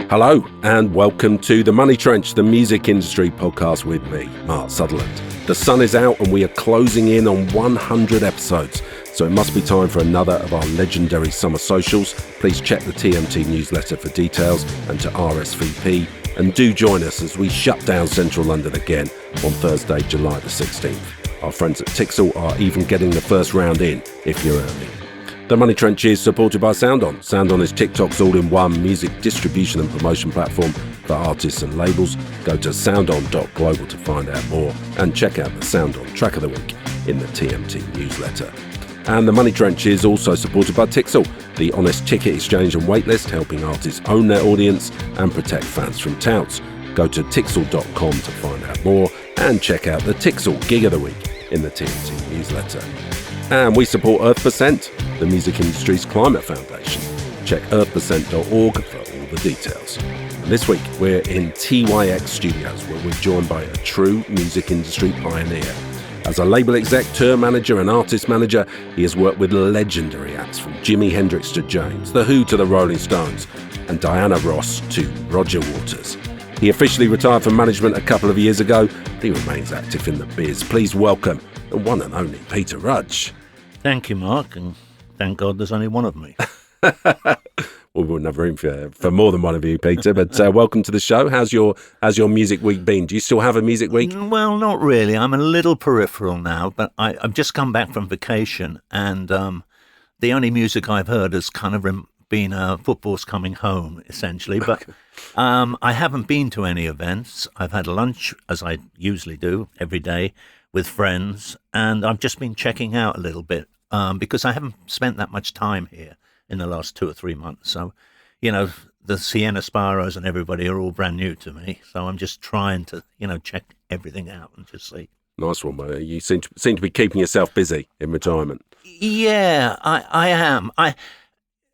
Hello and welcome to The Money Trench, the music industry podcast with me, Mark Sutherland. The sun is out and we are closing in on 100 episodes, so it must be time for another of our legendary summer socials. Please check the TMT newsletter for details and to RSVP, and do join us as we shut down central London again on Thursday, July the 16th. Our friends at TIXEL are even getting the first round in if you're early. The Money Trench is supported by SOUNDON. SOUNDON is TikTok's all-in-one music distribution and promotion platform for artists and labels. Go to soundon.global to find out more and check out the SOUNDON Track of the Week in the TMT newsletter. And The Money Trench is also supported by TIXEL, the honest ticket exchange and waitlist, helping artists own their audience and protect fans from touts. Go to tixel.com to find out more and check out the TIXEL Gig of the Week in the TMT newsletter. And we support Earth%, the music industry's climate foundation. Check earth%.org for all the details. And this week, we're in TYX Studios, where we're joined by a true music industry pioneer. As a label exec, tour manager and artist manager, he has worked with legendary acts from Jimi Hendrix to James, The Who to the Rolling Stones, and Diana Ross to Roger Waters. He officially retired from management a couple of years ago, but he remains active in the biz. Please welcome the one and only Peter Rudge. Thank you, Mark, and thank God there's only one of me. We wouldn't have room for more than one of you, Peter, but welcome to the show. How's your music week been? Do you still have a music week? Well, not really. I'm a little peripheral now, but I've just come back from vacation, and the only music I've heard has kind of been Football's Coming Home, essentially. But I haven't been to any events. I've had lunch, as I usually do, every day with friends, and I've just been checking out a little bit because I haven't spent that much time here in the last 2 or 3 months. So, you know, the Sienna Sparrows and everybody are all brand new to me. So I'm just trying to, check everything out and just see. Nice one, mate. You seem to be keeping yourself busy in retirement. Yeah, I am.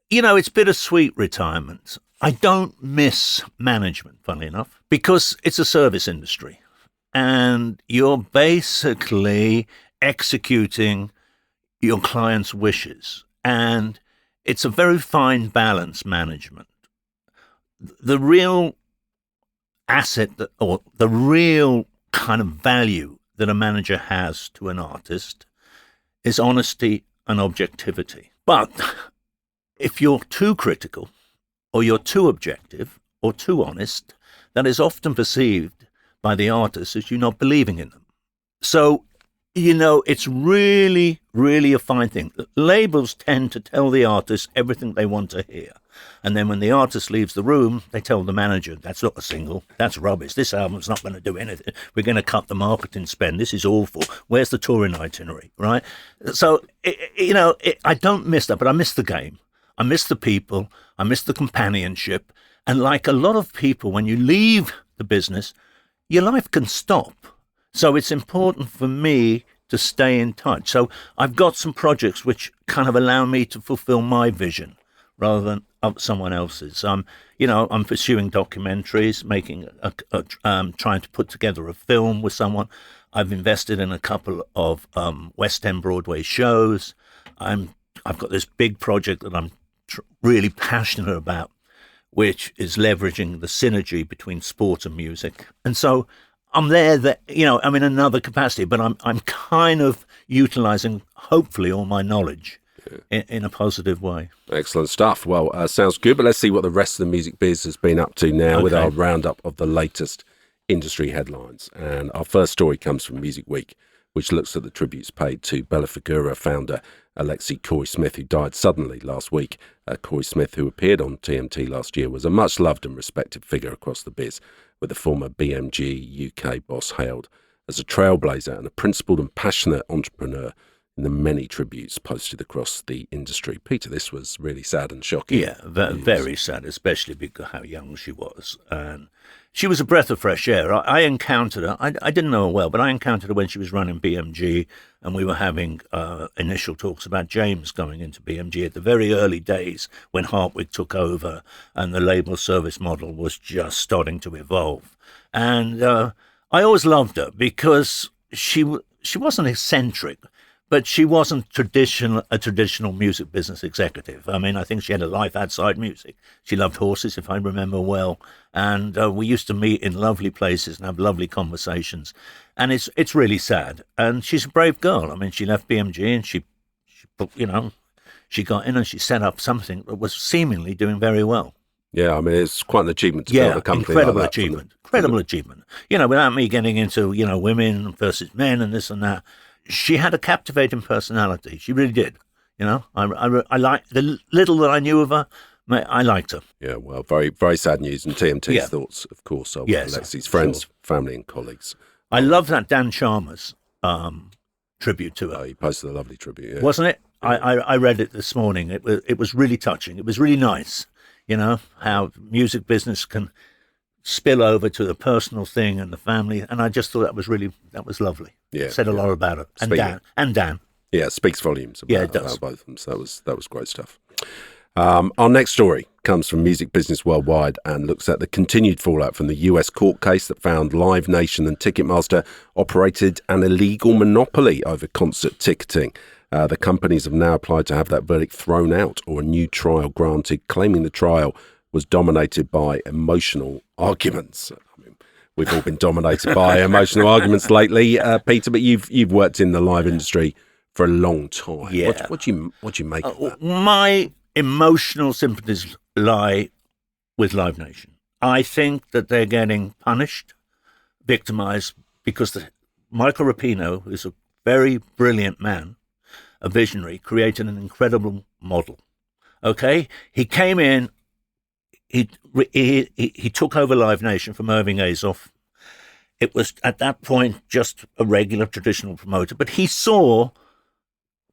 It's bittersweet retirement. I don't miss management, funnily enough, because it's a service industry. And you're basically executing your client's wishes. And it's a very fine balance, management. The real asset or the real kind of value that a manager has to an artist is honesty and objectivity. But if you're too critical or you're too objective or too honest, that is often perceived by the artist as you not believing in them. So, it's really, really a fine thing. Labels tend to tell the artist everything they want to hear. And then when the artist leaves the room, they tell the manager, that's not a single, that's rubbish, this album's not going to do anything, we're going to cut the marketing spend, this is awful, where's the touring itinerary, right? So, I don't miss that, but I miss the game. I miss the people, I miss the companionship. And like a lot of people, when you leave the business, your life can stop. So it's important for me to stay in touch. So I've got some projects which kind of allow me to fulfill my vision rather than someone else's. I'm pursuing documentaries, trying to put together a film with someone. I've invested in a couple of West End Broadway shows. I've got this big project that I'm really passionate about, which is leveraging the synergy between sport and music. And so I'm there I'm in another capacity, but I'm kind of utilizing, hopefully, all my knowledge in a positive way. Excellent stuff. Well, sounds good, but let's see what the rest of the music biz has been up to now with our roundup of the latest industry headlines. And our first story comes from Music Week, which looks at the tributes paid to Bella Figura founder Alexi Corey Smith, who died suddenly last week. Corey Smith, who appeared on TMT last year, was a much-loved and respected figure across the biz, with the former BMG UK boss hailed as a trailblazer and a principled and passionate entrepreneur in the many tributes posted across the industry. Peter, this was really sad and shocking. Yeah, very sad, especially because how young she was. And she was a breath of fresh air. I encountered her. I didn't know her well, but I encountered her when she was running BMG, and we were having initial talks about James going into BMG at the very early days when Hartwig took over and the label service model was just starting to evolve. And I always loved her because she wasn't eccentric, But she wasn't a traditional music business executive. I mean, I think she had a life outside music. She loved horses, if I remember well. And we used to meet in lovely places and have lovely conversations. And it's really sad. And she's a brave girl. I mean, she left BMG and she got in and she set up something that was seemingly doing very well. Yeah, I mean, it's quite an achievement to build a company incredible like that. Incredible achievement. You know, without me getting into, women versus men and this and that, she had a captivating personality. She really did. You know, I like the little that I knew of her. I liked her. Yeah, well, very, very sad news. And TMT's thoughts, of course, are with Alexi's friends, family and colleagues. I love that Dan Chalmers tribute to her. Oh, he posted a lovely tribute, yeah. Wasn't it? I read it this morning. It was really touching. It was really nice, you know, how music business can spill over to the personal thing and the family. And I just thought that was lovely. Yeah. Said a lot about it. And Dan. Yeah, it speaks volumes about both of them. So that was great stuff. Our next story comes from Music Business Worldwide and looks at the continued fallout from the US court case that found Live Nation and Ticketmaster operated an illegal monopoly over concert ticketing. The companies have now applied to have that verdict thrown out or a new trial granted, claiming the trial was dominated by emotional arguments. I mean, we've all been dominated by emotional arguments lately, Peter. But you've worked in the live industry for a long time. Yeah. What do you make of that? My emotional sympathies lie with Live Nation. I think that they're getting punished, victimized, because Michael Rapino, who's a very brilliant man, a visionary, created an incredible model. Okay, he came in. He took over Live Nation from Irving Azoff. It was at that point just a regular traditional promoter, but he saw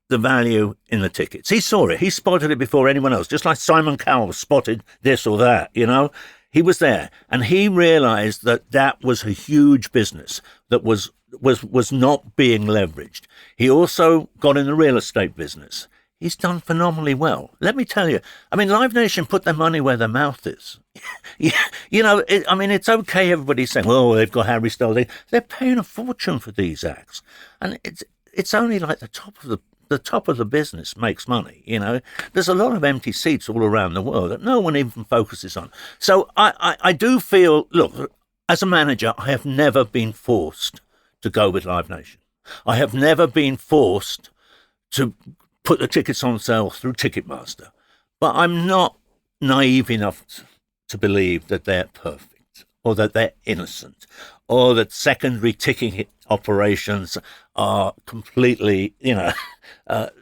the value in the tickets. He saw it. He spotted it before anyone else, just like Simon Cowell spotted this or that, you know. He was there, and he realized that was a huge business that was not being leveraged. He also got in the real estate business. He's done phenomenally well. Let me tell you. I mean, Live Nation put their money where their mouth is. You know, it's okay. Everybody's saying, well, they've got Harry Styles. They're paying a fortune for these acts. And it's only like the top of the business makes money, you know. There's a lot of empty seats all around the world that no one even focuses on. So I do feel, look, as a manager, I have never been forced to go with Live Nation. I have never been forced to put the tickets on sale through Ticketmaster. But I'm not naive enough to believe that they're perfect or that they're innocent or that secondary ticketing operations are completely,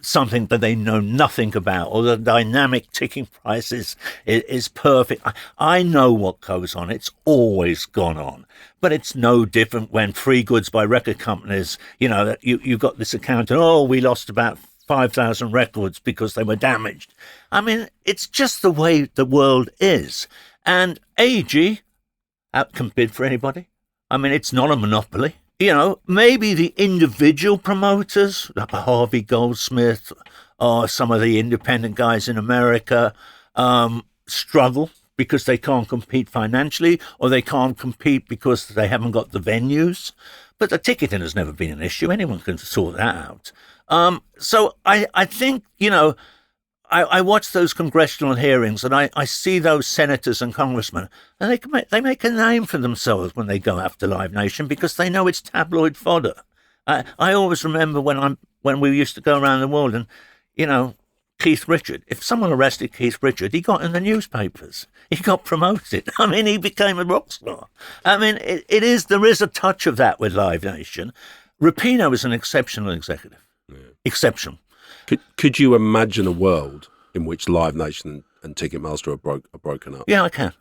something that they know nothing about, or the dynamic ticking price is perfect. I know what goes on. It's always gone on. But it's no different when free goods by record companies, that you've got this account and, we lost about 5,000 records because they were damaged. I mean, it's just the way the world is. And AEG can bid for anybody. I mean, it's not a monopoly. Maybe the individual promoters, like Harvey Goldsmith or some of the independent guys in America, struggle because they can't compete financially, or they can't compete because they haven't got the venues. But the ticketing has never been an issue. Anyone can sort that out. So I think, I watch those congressional hearings and I see those senators and congressmen, and they make a name for themselves when they go after Live Nation because they know it's tabloid fodder. I always remember when we used to go around the world and, Keith Richard, if someone arrested Keith Richard, he got in the newspapers. He got promoted. I mean, he became a rock star. I mean, there is a touch of that with Live Nation. Rapino is an exceptional executive. Yeah. Exceptional. Could you imagine a world in which Live Nation and Ticketmaster are broken up? Yeah, I can.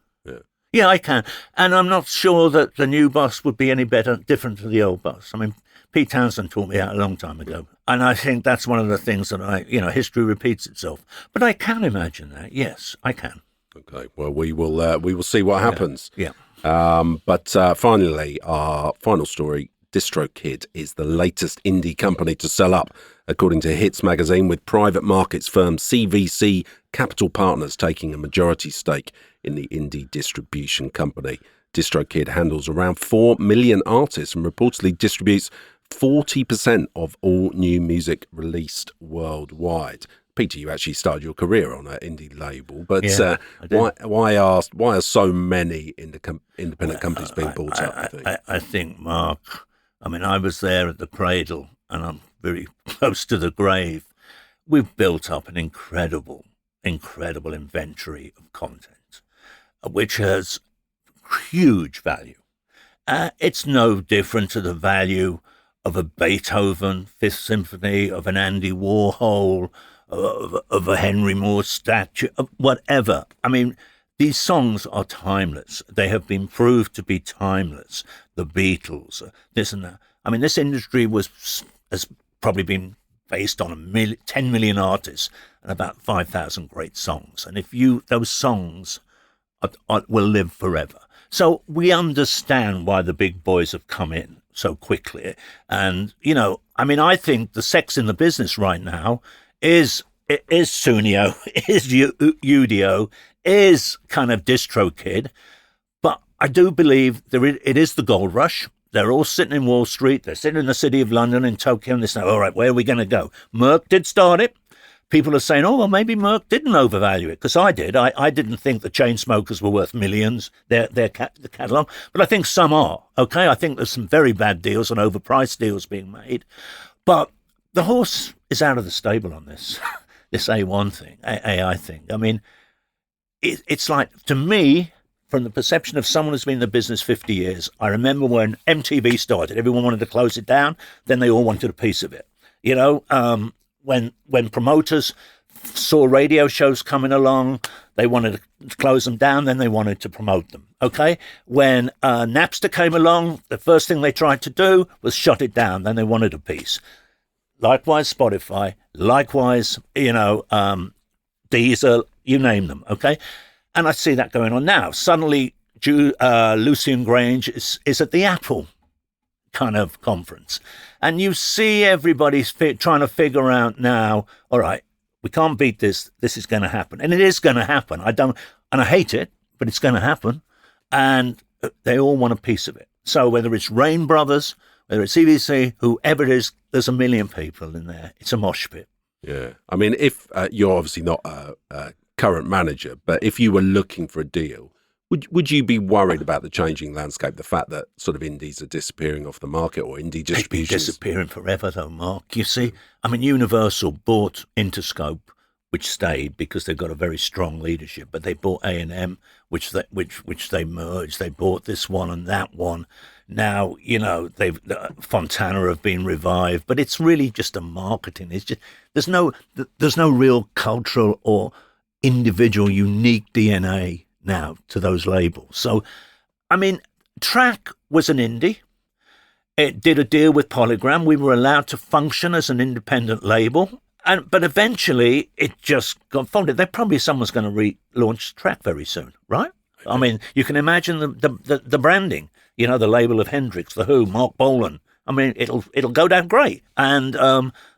Yeah, I can. And I'm not sure that the new boss would be any different to the old boss. I mean, Pete Townsend taught me that a long time ago. And I think that's one of the things that history repeats itself. But I can imagine that. Yes, I can. Okay. Well, we will see what happens. Yeah. But finally, our final story. DistroKid is the latest indie company to sell up, according to Hits magazine, with private markets firm CVC Capital Partners taking a majority stake in the indie distribution company. DistroKid handles around 4 million artists and reportedly distributes 40% of all new music released worldwide. Peter, you actually started your career on an indie label, but why are so many independent companies being bought up? I think, Mark, I mean, I was there at the cradle, and I'm very close to the grave. We've built up an incredible inventory of content, which has huge value. It's no different to the value of a Beethoven Fifth Symphony, of an Andy Warhol, of a Henry Moore statue, of whatever. I mean, these songs are timeless. They have been proved to be timeless. The Beatles, this and that. I mean, this industry has probably been based on 10 million artists and about 5,000 great songs. And those songs will live forever. So we understand why the big boys have come in so quickly. And, I mean, I think the sex in the business right now is Sunio, is Udio, is kind of DistroKid. But I do believe it is the gold rush. They're all sitting in Wall Street. They're sitting in the city of London, in Tokyo, and they say, all right, where are we going to go? Merck did start it. People are saying, oh, well, maybe Merck didn't overvalue it, because I did. I didn't think the chain smokers were worth millions, the catalogue, but I think some are, okay? I think there's some very bad deals and overpriced deals being made. But the horse is out of the stable on this, this AI thing. I mean, it's like, to me, from the perception of someone who's been in the business 50 years, I remember when MTV started, everyone wanted to close it down, then they all wanted a piece of it. When promoters saw radio shows coming along, they wanted to close them down, then they wanted to promote them, okay? When Napster came along, the first thing they tried to do was shut it down, then they wanted a piece. Likewise, Spotify, likewise, Deezer, you name them, okay? And I see that going on now. Suddenly, Lucian Grange is at the Apple kind of conference. And you see everybody trying to figure out now, all right, we can't beat this. This is going to happen. And it is going to happen. I hate it, but it's going to happen. And they all want a piece of it. So whether it's Rain Brothers, whether it's EVC, whoever it is, there's a million people in there. It's a mosh pit. Yeah. I mean, if you're obviously not a current manager, but if you were looking for a deal, would you be worried about the changing landscape, the fact that sort of indies are disappearing off the market, or indie distribution? They've been disappearing forever, though, Mark. You see, I mean, Universal bought Interscope, which stayed because they've got a very strong leadership, but they bought A&M, which they merged. They bought this one and that one. Now, Fontana have been revived, but it's really just a marketing. It's just there's no real cultural or individual unique DNA now to those labels. So, I mean, Track was an indie. It did a deal with Polygram. We were allowed to function as an independent label. But eventually, it just got folded. Someone's going to relaunch Track very soon, right? I mean, you can imagine the branding. The label of Hendrix, The Who, Mark Bolan. I mean, it'll go down great. And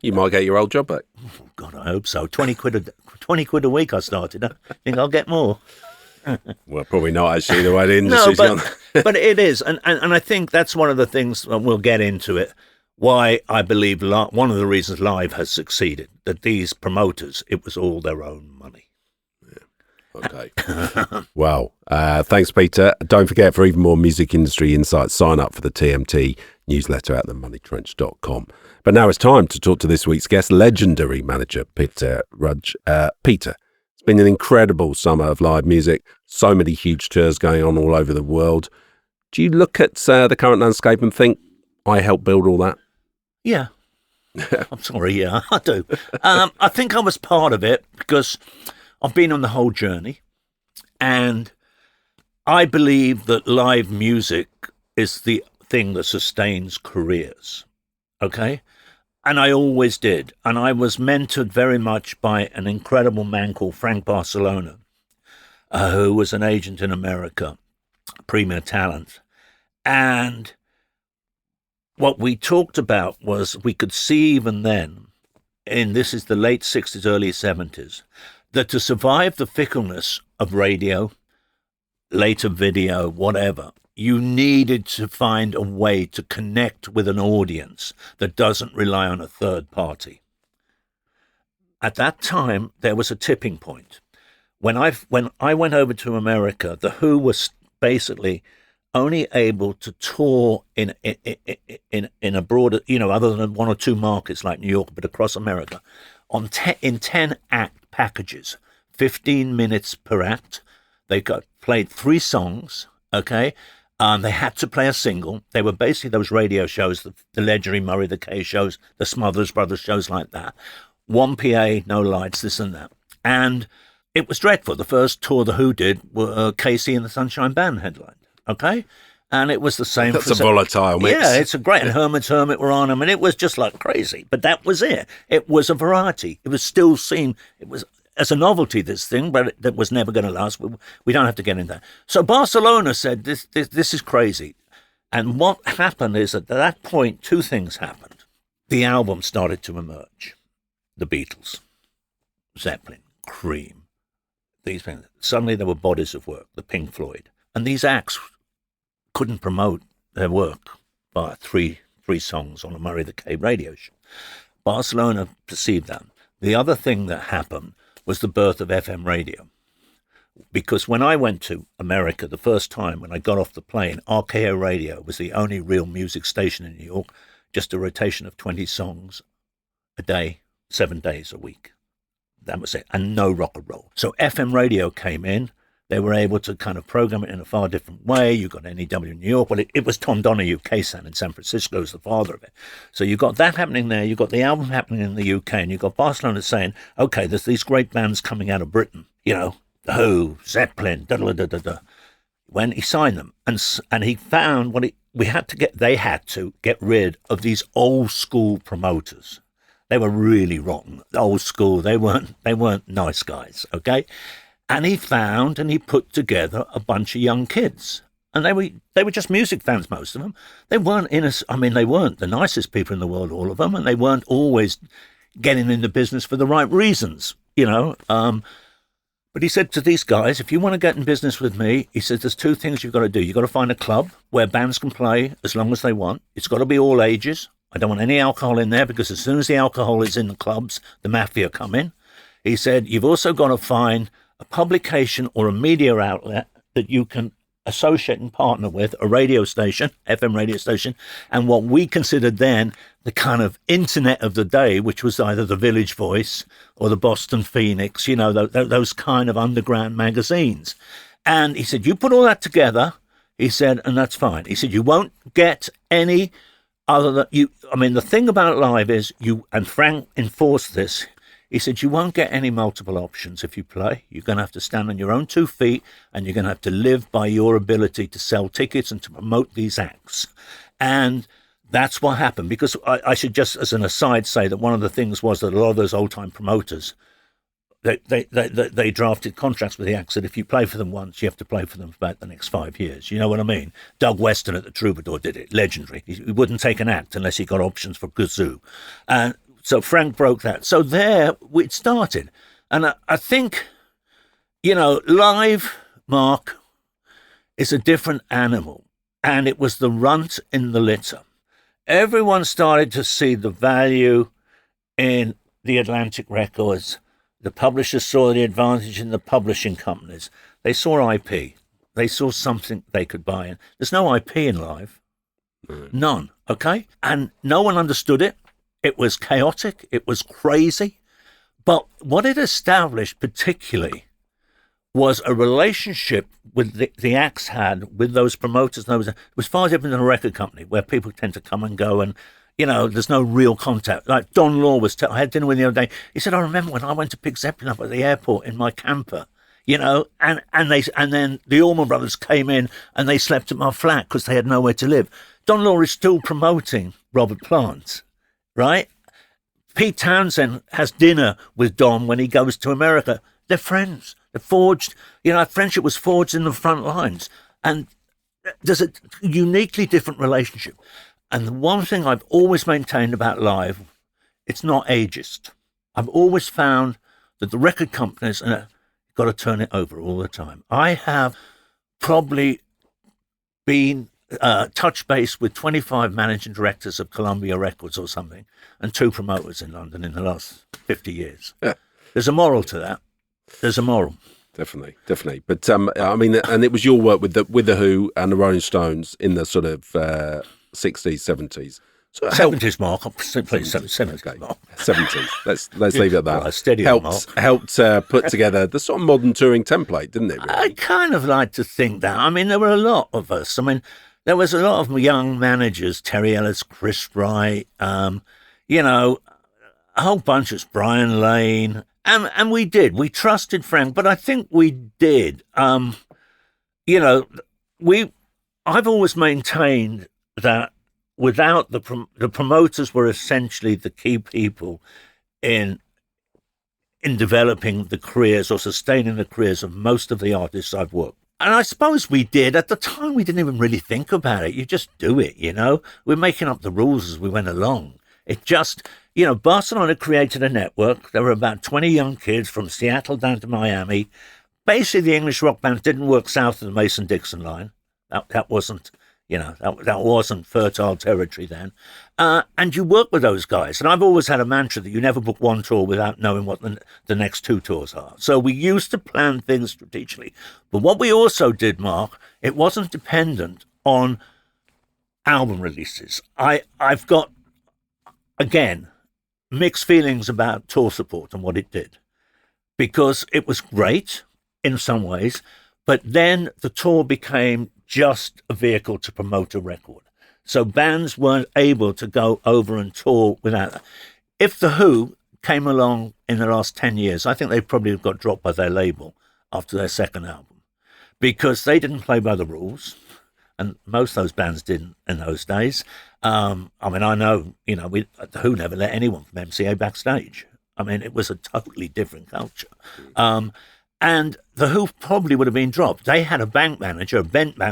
you might get your old job back. Oh God, I hope so. 20 quid a week. I started. I think I'll get more. Well, probably not actually, the way the industry's gone. But it is, and I think that's one of the things, and we'll get into it, why I believe one of the reasons Live has succeeded, that these promoters, it was all their own money. Okay. Well, thanks, Peter. Don't forget, for even more music industry insights, sign up for the TMT newsletter at themoneytrench.com. But now it's time to talk to this week's guest, legendary manager Peter Rudge. Peter, it's been an incredible summer of live music, so many huge tours going on all over the world. Do you look at the current landscape and think, I helped build all that? Yeah. I'm sorry, yeah, I do. I think I was part of it because I've been on the whole journey, and I believe that live music is the thing that sustains careers, okay? And I always did. And I was mentored very much by an incredible man called Frank Barcelona, who was an agent in America, premier talent. And what we talked about was we could see even then, and this is the late 60s, early 70s, that to survive the fickleness of radio, later video, whatever, you needed to find a way to connect with an audience that doesn't rely on a third party. At that time, there was a tipping point. When I went over to America, the Who was basically only able to tour in a broader, other than 1 or 2 markets like New York, but across America, in 10-act packages, 15 minutes per act. They played 3 songs, okay? They had to play a single. They were basically those radio shows, the Ledgery, Murray, the Kay shows, the Smothers Brothers shows like that. 1 PA, no lights, this and that. And it was dreadful. The first tour the Who did were Casey and the Sunshine Band headlined, okay? And it was the same. That's a volatile mix. Yeah, it's a great. And Herman's Hermit were on them, and it was just like crazy. But that was it. It was a variety. It was still seen. It was as a novelty, this thing, but that was never going to last. We don't have to get into that. So Barcelona said, this is crazy. And what happened is that at that point, 2 things happened. The album started to emerge. The Beatles, Zeppelin, Cream, these things. Suddenly there were bodies of work, the Pink Floyd. And these acts couldn't promote their work by three songs on a Murray the Kay radio show. Barcelona perceived that. The other thing that happened was the birth of FM radio. Because when I went to America the first time, when I got off the plane, RKO Radio was the only real music station in New York, just a rotation of 20 songs a day, 7 days a week. That was it. And no rock and roll. So FM radio came in. They were able to kind of program it in a far different way. You got NEW in New York. Well, it was Tom Donahue, K-San in San Francisco was the father of it. So you got that happening there. You got the album happening in the UK. And you got Barcelona saying, okay, there's these great bands coming out of Britain. The Who, Zeppelin, da-da-da-da-da. When he signed them. And he found they had to get rid of these old school promoters. They were really rotten, old school. They weren't nice guys, okay? And he found and he put together a bunch of young kids. And they were just music fans, most of them. They weren't they weren't the nicest people in the world, all of them, and they weren't always getting in the business for the right reasons, But he said to these guys, if you want to get in business with me, he said, there's 2 things you've got to do. You've got to find a club where bands can play as long as they want. It's got to be all ages. I don't want any alcohol in there because as soon as the alcohol is in the clubs, the mafia come in. He said, you've also got to find a publication or a media outlet that you can associate and partner with, a radio station, FM radio station, and what we considered then the kind of internet of the day, which was either the Village Voice or the Boston Phoenix, those kind of underground magazines. And he said, you put all that together, he said, and that's fine. He said, you won't get any other than you. The thing about live is and Frank enforced this. He said, you won't get any multiple options if you play. You're going to have to stand on your own 2 feet and you're going to have to live by your ability to sell tickets and to promote these acts. And that's what happened. Because I should just, as an aside, say that one of the things was that a lot of those old-time promoters, they drafted contracts with the acts that if you play for them once, you have to play for them for about the next 5 years. You know what I mean? Doug Weston at the Troubadour did it. Legendary. He wouldn't take an act unless he got options for Kazoo. And so Frank broke that. So there it started. And I think, live, Mark, is a different animal. And it was the runt in the litter. Everyone started to see the value in the Atlantic Records. The publishers saw the advantage in the publishing companies. They saw IP. They saw something they could buy in. There's no IP in live. None, okay? And no one understood it. It was chaotic. It was crazy. But what it established particularly was a relationship with the acts had with those promoters. It was far different than a record company where people tend to come and go and, there's no real contact. Like Don Law I had dinner with him the other day. He said, I remember when I went to pick Zeppelin up at the airport in my camper, and then the Allman Brothers came in and they slept at my flat because they had nowhere to live. Don Law is still promoting Robert Plant. Right? Pete Townsend has dinner with Don when he goes to America. They're friends. They're forged. Friendship was forged in the front lines. And there's a uniquely different relationship. And the one thing I've always maintained about live, it's not ageist. I've always found that the record companies got to turn it over all the time. I have probably been touch base with 25 managing directors of Columbia Records or something, and 2 promoters in London in the last 50 years. Yeah. There's a moral to that. There's a moral. Definitely. But I mean, and it was your work with the Who and the Rolling Stones in the sort of 60s, 70s. So 70s, Mark. Please, 70s, Mark. 70s. Let's leave it at that. Right, steady helped put together the sort of modern touring template, didn't it? Really? I kind of like to think that. I mean, there were a lot of us. I mean, there was a lot of young managers: Terry Ellis, Chris Wright. You know, a whole bunch of Brian Lane. And we did. We trusted Frank, but I think we did. You know, I've always maintained that without the promoters were essentially the key people in developing the careers or sustaining the careers of most of the artists I've worked. And I suppose we did. At the time, we didn't even really think about it. You just do it, you know. We're making up the rules as we went along. It just... You know, Barcelona created a network. There were about 20 young kids from Seattle down to Miami. Basically, the English rock band didn't work south of the Mason-Dixon line. That wasn't, you know, that wasn't fertile territory then. And you work with those guys. And I've always had a mantra that you never book one tour without knowing what the next 2 tours are. So we used to plan things strategically. But what we also did, Mark, it wasn't dependent on album releases. I've got, again, mixed feelings about tour support and what it did, because it was great in some ways, but then the tour became just a vehicle to promote a record. So bands weren't able to go over and tour without that. If The Who came along in the last 10 years, I think they probably got dropped by their label after their second album, because they didn't play by the rules. And most of those bands didn't in those days. I mean, I know, you know, The Who never let anyone from MCA backstage. I mean, it was a totally different culture. And The Who probably would have been dropped. They had a bent bank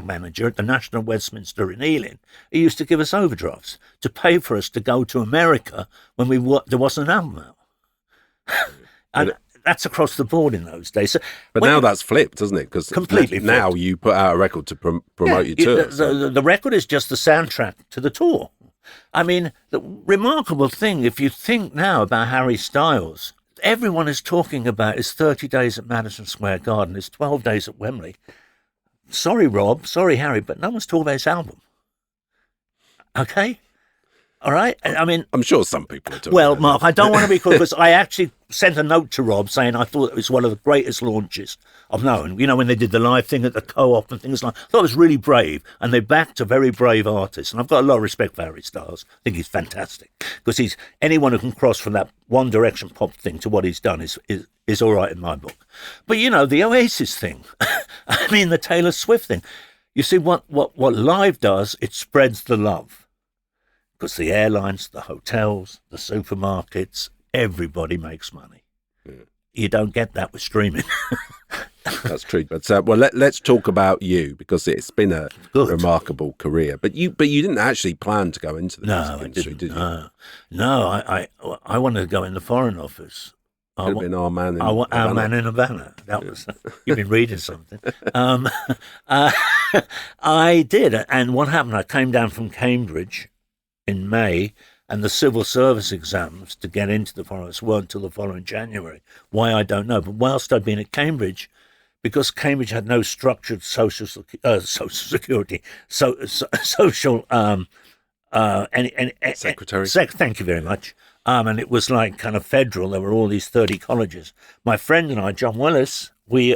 manager at the National Westminster in Ealing. He used to give us overdrafts to pay for us to go to America when there wasn't an album out. And that's across the board in those days. So but now that's flipped, doesn't it? Because completely now flipped. You put out a record to promote your tour. The record is just the soundtrack to the tour. I mean, the remarkable thing, if you think now about Harry Styles, everyone is talking about his 30 days at Madison Square Garden, his 12 days at Wembley. Sorry, Rob, sorry, Harry, but no one's talking about his album. Okay? All right? I mean... I'm sure some people are talking Well, about Mark, that. I don't want to be called, because I actually sent a note to Rob saying I thought it was one of the greatest launches I've known. You know, when they did the live thing at the Co-op and things like that. I thought it was really brave, and they backed a very brave artist. And I've got a lot of respect for Harry Styles. I think he's fantastic, because anyone who can cross from that One Direction pop thing to what he's done is all right in my book. But, you know, the Oasis thing, I mean, the Taylor Swift thing. You see, what live does, it spreads the love. Because the airlines, the hotels, the supermarkets, everybody makes money. Yeah. You don't get that with streaming. That's true. But let's talk about you, because it's been a remarkable career. But you didn't actually plan to go into the music industry, did you? No, I wanted to go in the Foreign Office. Could have been Our Man in Our Man in Havana. That was you've been reading something. I did, and what happened? I came down from Cambridge in May, and the civil service exams to get into the Foreign Office weren't until the following January. Why, I don't know. But whilst I'd been at Cambridge, because Cambridge had no structured social security, social secretary. Thank you very much. And it was like kind of federal. There were all these 30 colleges. My friend and I, John Willis, we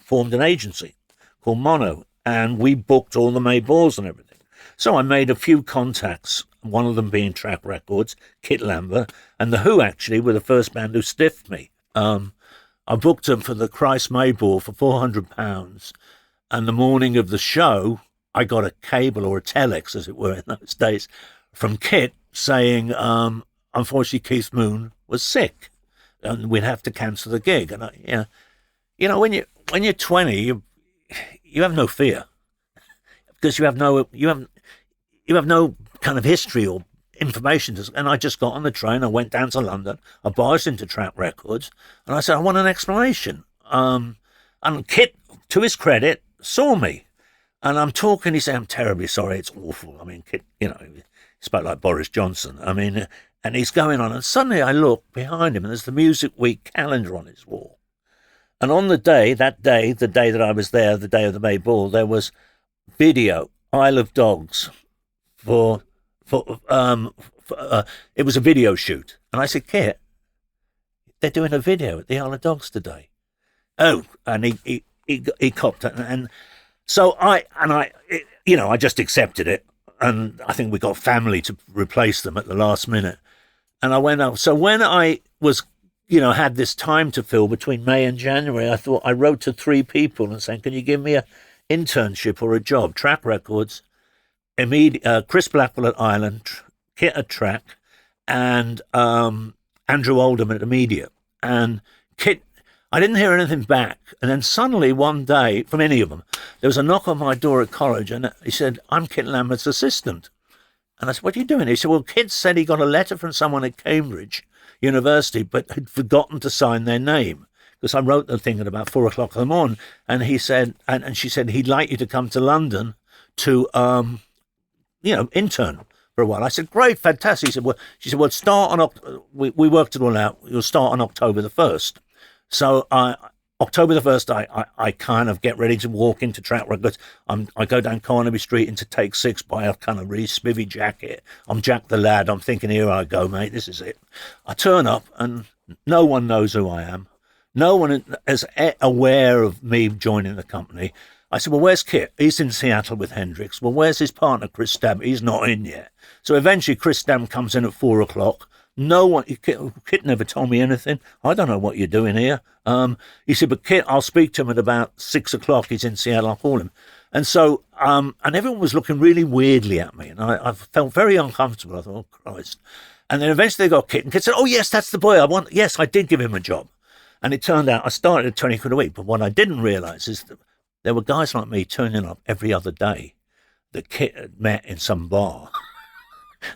formed an agency called Mono, and we booked all the May balls and everything. So I made a few contacts, one of them being Track Records, Kit Lambert, and The Who actually were the first band who stiffed me. I booked them for the Christ May ball for £400, and the morning of the show, I got a cable, or a telex, as it were in those days, from Kit saying, unfortunately, Keith Moon was sick, and we'd have to cancel the gig. And you know, when you're 20, you have no fear, because you have no kind of history or information. And I just got on the train. I went down to London. I barged into Track Records, and I said, I want an explanation. And Kit, to his credit, saw me. And I'm talking, he said, I'm terribly sorry, it's awful. I mean, Kit, he spoke like Boris Johnson. I mean, and he's going on, and suddenly I look behind him, and there's the Music Week calendar on his wall. And on the day that I was there, the day of the May Ball, there was video, Isle of Dogs, it was a video shoot. And I said, Kit, they're doing a video at the Isle of Dogs today. Oh, and he copped it. And so I just accepted it. And I think we got family to replace them at the last minute. And I went up. So when I was, had this time to fill between May and January, I wrote to 3 people and saying, can you give me an internship or a job? Track Records, Chris Blackwell at Ireland, Kit at Track, and Andrew Oldham at Immediate. And Kit, I didn't hear anything back. And then suddenly one day, from any of them, there was a knock on my door at college, and he said, I'm Kit Lambert's assistant. And I said, what are you doing? He said, well, Kit said he got a letter from someone at Cambridge University, but had forgotten to sign their name. Because I wrote the thing at about 4 o'clock in the morning. And he said, and she said, he'd like you to come to London to, intern for a while. I said, great, fantastic. She said, well, start on, we worked it all out. You'll start on October the 1st. So October the 1st, I kind of get ready to walk into Track Records. I go down Carnaby Street into Take 6, buy a kind of really spivvy jacket. I'm Jack the Lad. I'm thinking, here I go, mate. This is it. I turn up and no one knows who I am. No one is aware of me joining the company. I said, well, where's Kit? He's in Seattle with Hendrix. Well, where's his partner, Chris Stam? He's not in yet. So eventually Chris Stam comes in at 4 o'clock. No one, Kit never told me anything. I don't know what you're doing here. He said, but Kit, I'll speak to him at about 6 o'clock. He's in Seattle, I'll call him. And so, and everyone was looking really weirdly at me. And I felt very uncomfortable. I thought, oh, Christ. And then eventually they got Kit. And Kit said, oh, yes, that's the boy I want. Yes, I did give him a job. And it turned out I started at 20 quid a week. But what I didn't realise is that there were guys like me turning up every other day that Kit had met in some bar.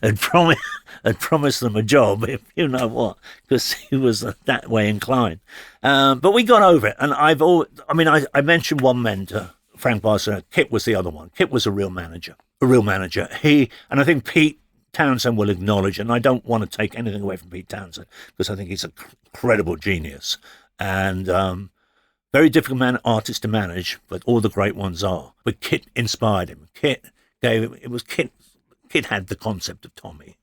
had promised them a job, if you know what, because he was that way inclined. But we got over it. And I mentioned one mentor, Frank Barcelona. Kit was the other one. Kit was a real manager. And I think Pete Townsend will acknowledge, and I don't want to take anything away from Pete Townsend, because I think he's a incredible genius. And very difficult artist to manage, but all the great ones are. But Kit inspired him. Kit had the concept of Tommy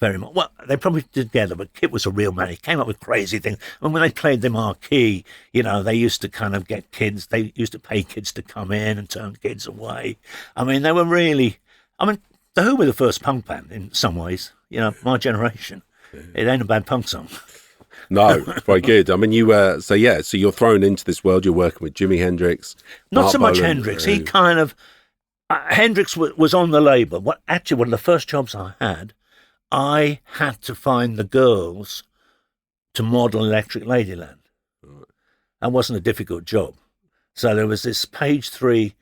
very much. Well, they probably did together, but Kit was a real man. He came up with crazy things. And when they played the Marquee, they used to kind of get kids. They used to pay kids to come in and turn kids away. I mean, they were really... The Who were the first punk band in some ways. My generation. It ain't a bad punk song. No, very good. I mean, so you're thrown into this world. You're working with Jimi Hendrix. Not Mark so much Bolan, Hendrix. He kind of... Hendrix was on the label. One of the first jobs I had to find the girls to model Electric Ladyland. Right. That wasn't a difficult job. So there was this Page 3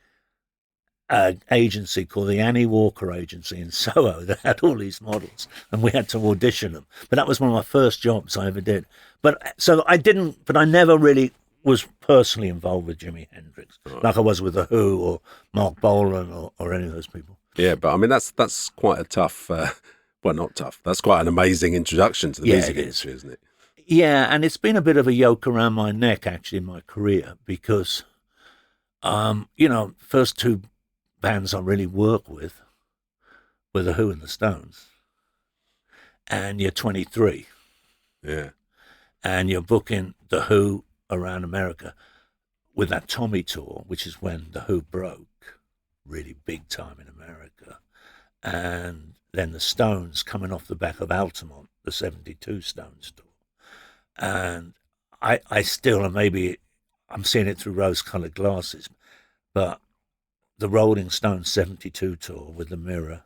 agency called the Annie Walker Agency in Soho that had all these models, and we had to audition them. But that was one of my first jobs I ever did. But I never really was personally involved with Jimi Hendrix, right, like I was with The Who or Mark Bolan or any of those people. Yeah, but I mean, that's quite a tough, not tough, that's quite an amazing introduction to the music industry, isn't it? Yeah, and it's been a bit of a yoke around my neck, actually, in my career, because, first 2 bands I really work with were The Who and the Stones. And you're 23. Yeah. And you're booking The Who around America with that Tommy tour, which is when The Who broke really big time in America. And then the Stones coming off the back of Altamont, the 72 Stones tour. And I still, and maybe I'm seeing it through rose-coloured glasses, but the Rolling Stones 72 tour with the Mirror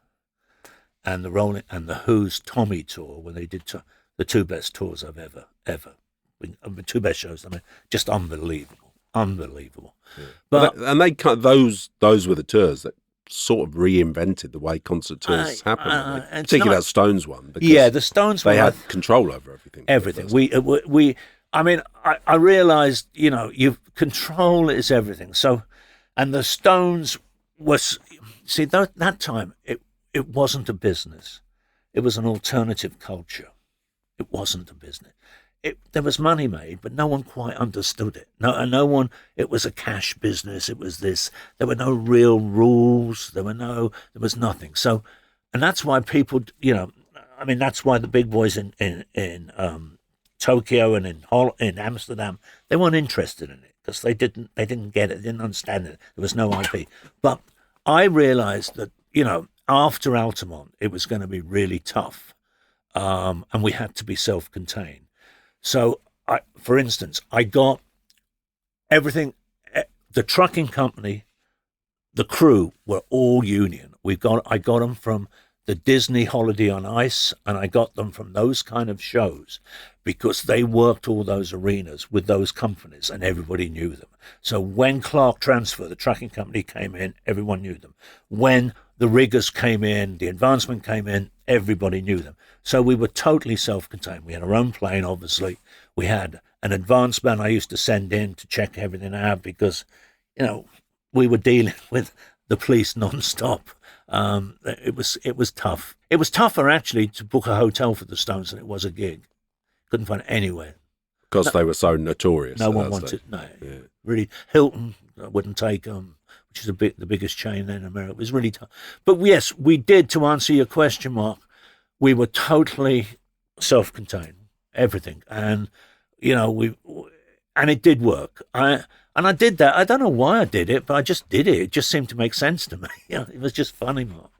and the Who's Tommy tour, when they did the 2 best tours I've ever. The 2 best shows. I mean, just unbelievable. Yeah. But those were the tours that sort of reinvented the way concert tours happen. Particularly that Stones one. The Stones one. They had control over everything. Everything. I realised, control is everything. So, and the Stones was, see, that time, it wasn't a business. It was an alternative culture. It wasn't a business. There was money made, but no one quite understood it. No one. It was a cash business. It was this. There were no real rules. There was nothing. So, and that's why people, I mean, that's why the big boys in Tokyo and in Amsterdam, they weren't interested in it because they didn't get it, they didn't understand it. There was no IP. But I realized that after Altamont, it was going to be really tough, and we had to be self-contained. So, for instance, I got everything. The trucking company, the crew were all union. I got them from the Disney Holiday on Ice, and I got them from those kind of shows because they worked all those arenas with those companies, and everybody knew them. So when Clark Transfer, the trucking company, came in, everyone knew them. When the riggers came in, the advancement came in, everybody knew them. So we were totally self-contained. We had our own plane, obviously. We had an advancement I used to send in to check everything out because, we were dealing with the police non-stop. It was tough. It was tougher, actually, to book a hotel for the Stones than it was a gig. Couldn't find it anywhere. Because they were so notorious. No one wanted, really. Hilton wouldn't take them, which is the biggest chain in America. It was really tough. But yes, we did, to answer your question, Mark, we were totally self-contained, everything. And, and it did work. I did that. I don't know why I did it, but I just did it. It just seemed to make sense to me. It was just funny, Mark.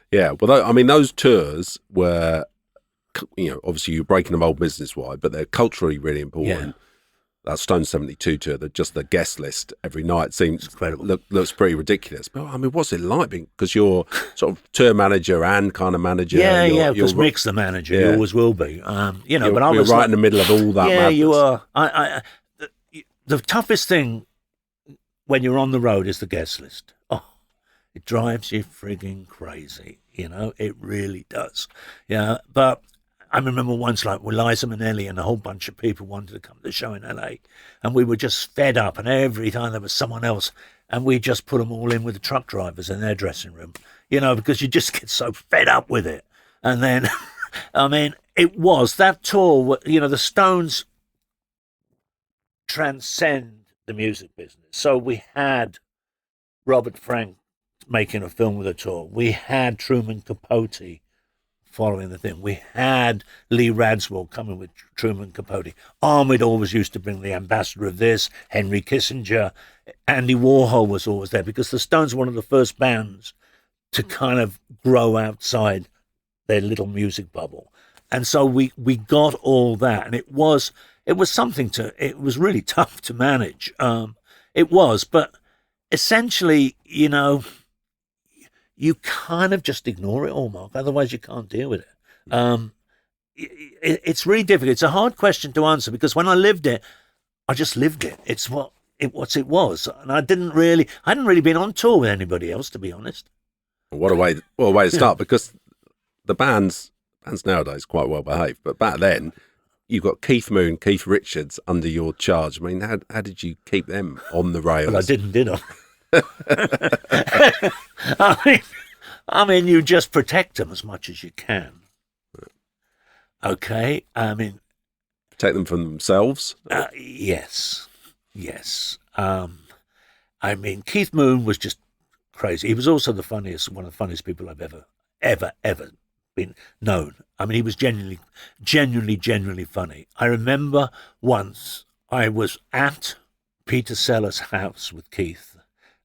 Yeah, well, I mean, those tours were, obviously you're breaking them old business-wide, but they're culturally really important. Yeah. That Stone 72 tour, just the guest list every night seems incredible. Looks pretty ridiculous. But I mean, what's it like? Because you're sort of tour manager and kind of manager. Yeah, because Mick's the manager. You always will be. But I was right in the middle of all that. Yeah, madness. You are. The toughest thing when you're on the road is the guest list. Oh, it drives you frigging crazy. It really does. Yeah, but I remember once, like, Liza Minnelli and a whole bunch of people wanted to come to the show in LA, and we were just fed up, and every time there was someone else, and we just put them all in with the truck drivers in their dressing room, because you just get so fed up with it. And then, I mean, it was that tour, the Stones transcend the music business. So we had Robert Frank making a film with a tour. We had Truman Capote following the thing. We had Lee Radswell coming with Truman Capote. Armid always used to bring the ambassador of this, Henry Kissinger. Andy Warhol was always there because the Stones were one of the first bands to kind of grow outside their little music bubble. And so we got all that, and it was something it was really tough to manage. It was, but essentially, you kind of just ignore it all, Mark. Otherwise, you can't deal with it. It's really difficult. It's a hard question to answer because when I lived it, I just lived it. It's what it was, and I hadn't really been on tour with anybody else, to be honest. What a way to start, because the bands nowadays quite well behaved, but back then you've got Keith Moon, Keith Richards under your charge. I mean, how did you keep them on the rails? Well, I didn't, did I? I mean, you just protect them as much as you can. Okay, I mean, protect them from themselves. Yes. I mean, Keith Moon was just crazy. He was also one of the funniest people I've ever been known. I mean, he was genuinely funny. I remember once I was at Peter Sellers' house with Keith,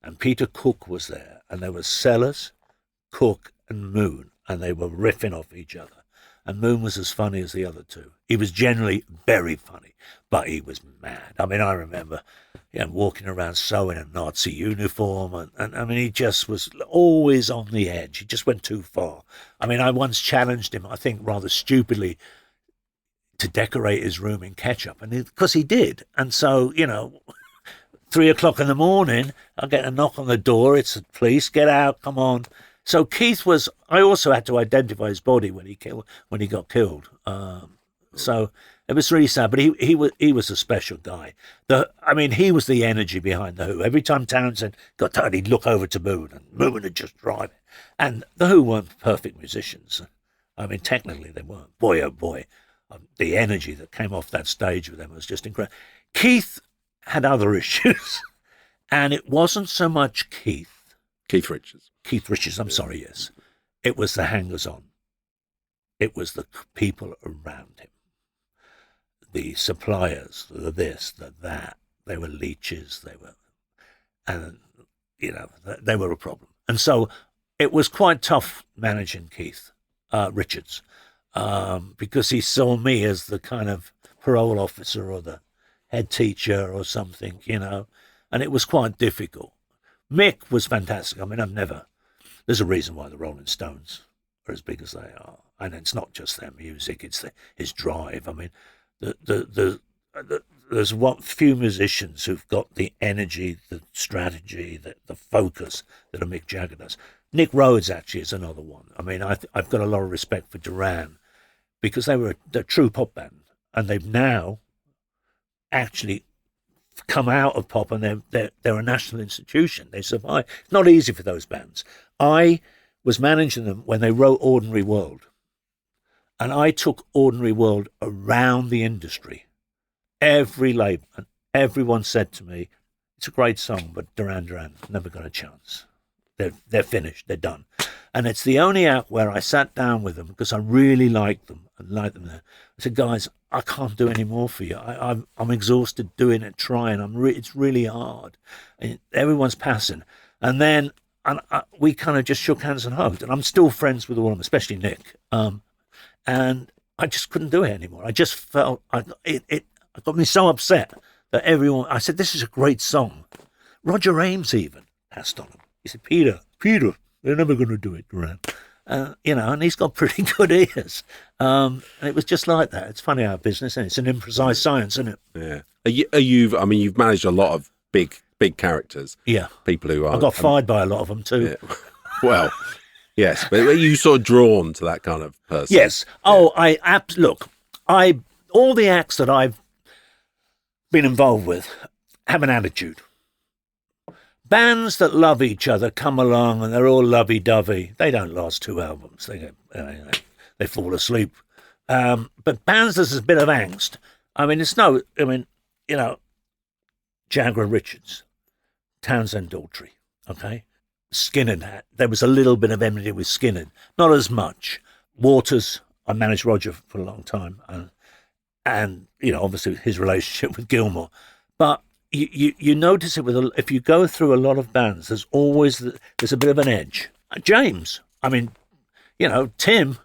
and Peter Cook was there, and there was Sellers, Cook, and Moon, and they were riffing off each other. And Moon was as funny as the other two. He was generally very funny, but he was mad. I mean, I remember walking around sewing a Nazi uniform, and I mean, he just was always on the edge. He just went too far. I mean, I once challenged him, I think rather stupidly, to decorate his room in ketchup, and because he did. And so, 3 o'clock in the morning, I get a knock on the door. It's the police. Get out. Come on. So Keith I also had to identify his body when he got killed. So It was really sad, but he was a special guy. He was the energy behind the Who. Every time Townsend got tired, he'd look over to Moon, and Moon would just drive it. And the Who weren't perfect musicians. I mean, technically they weren't. Boy, oh boy, the energy that came off that stage with them was just incredible. Keith had other issues, and it wasn't so much Keith. Keith Richards. Keith Richards, I'm sorry, yes. It was the hangers-on. It was the people around him. The suppliers, the this, the that. They were leeches. They were a problem. And so it was quite tough managing Keith Richards because he saw me as the kind of parole officer or the head teacher or something, and it was quite difficult. Mick was fantastic. I mean, there's a reason why the Rolling Stones are as big as they are. And it's not just their music, it's his drive. I mean, there's few musicians who've got the energy, the strategy, the focus that a Mick Jagger does. Nick Rhodes actually is another one. I mean, I've got a lot of respect for Duran because they were a true pop band, and they've now actually come out of pop, and they're a national institution. They survive. It's not easy for those bands. I was managing them when they wrote Ordinary World. And I took Ordinary World around the industry. Every label, and everyone said to me, it's a great song, but Duran never got a chance. They're finished, they're done. And it's the only act where I sat down with them because I really liked them and liked them there. I said, guys, I can't do any more for you. I'm exhausted doing it, trying. It's really hard. And everyone's passing. And then we kind of just shook hands and hugged. And I'm still friends with all of them, especially Nick. And I just couldn't do it anymore. I just felt it got me so upset that everyone. I said, "This is a great song." Roger Ames even passed on him. He said, "Peter, they're never going to do it, Duran." And he's got pretty good ears. And it was just like that. It's funny how business, and it's an imprecise science, isn't it? Yeah. You've managed a lot of big characters. Yeah. People who are. I got fired by a lot of them too. Yeah. Well. Yes, but are you sort of drawn to that kind of person? Yes. Oh, all the acts that I've been involved with have an attitude. Bands that love each other come along and they're all lovey-dovey. They don't last 2 albums. They fall asleep. But bands there's a bit of angst. Jagger and Richards, Townsend Daughtry, okay? Skinner, there was a little bit of enmity with Skinner, not as much. Waters, I managed Roger for a long time, and obviously his relationship with Gilmour. But you notice it if you go through a lot of bands, there's a bit of an edge. James, Tim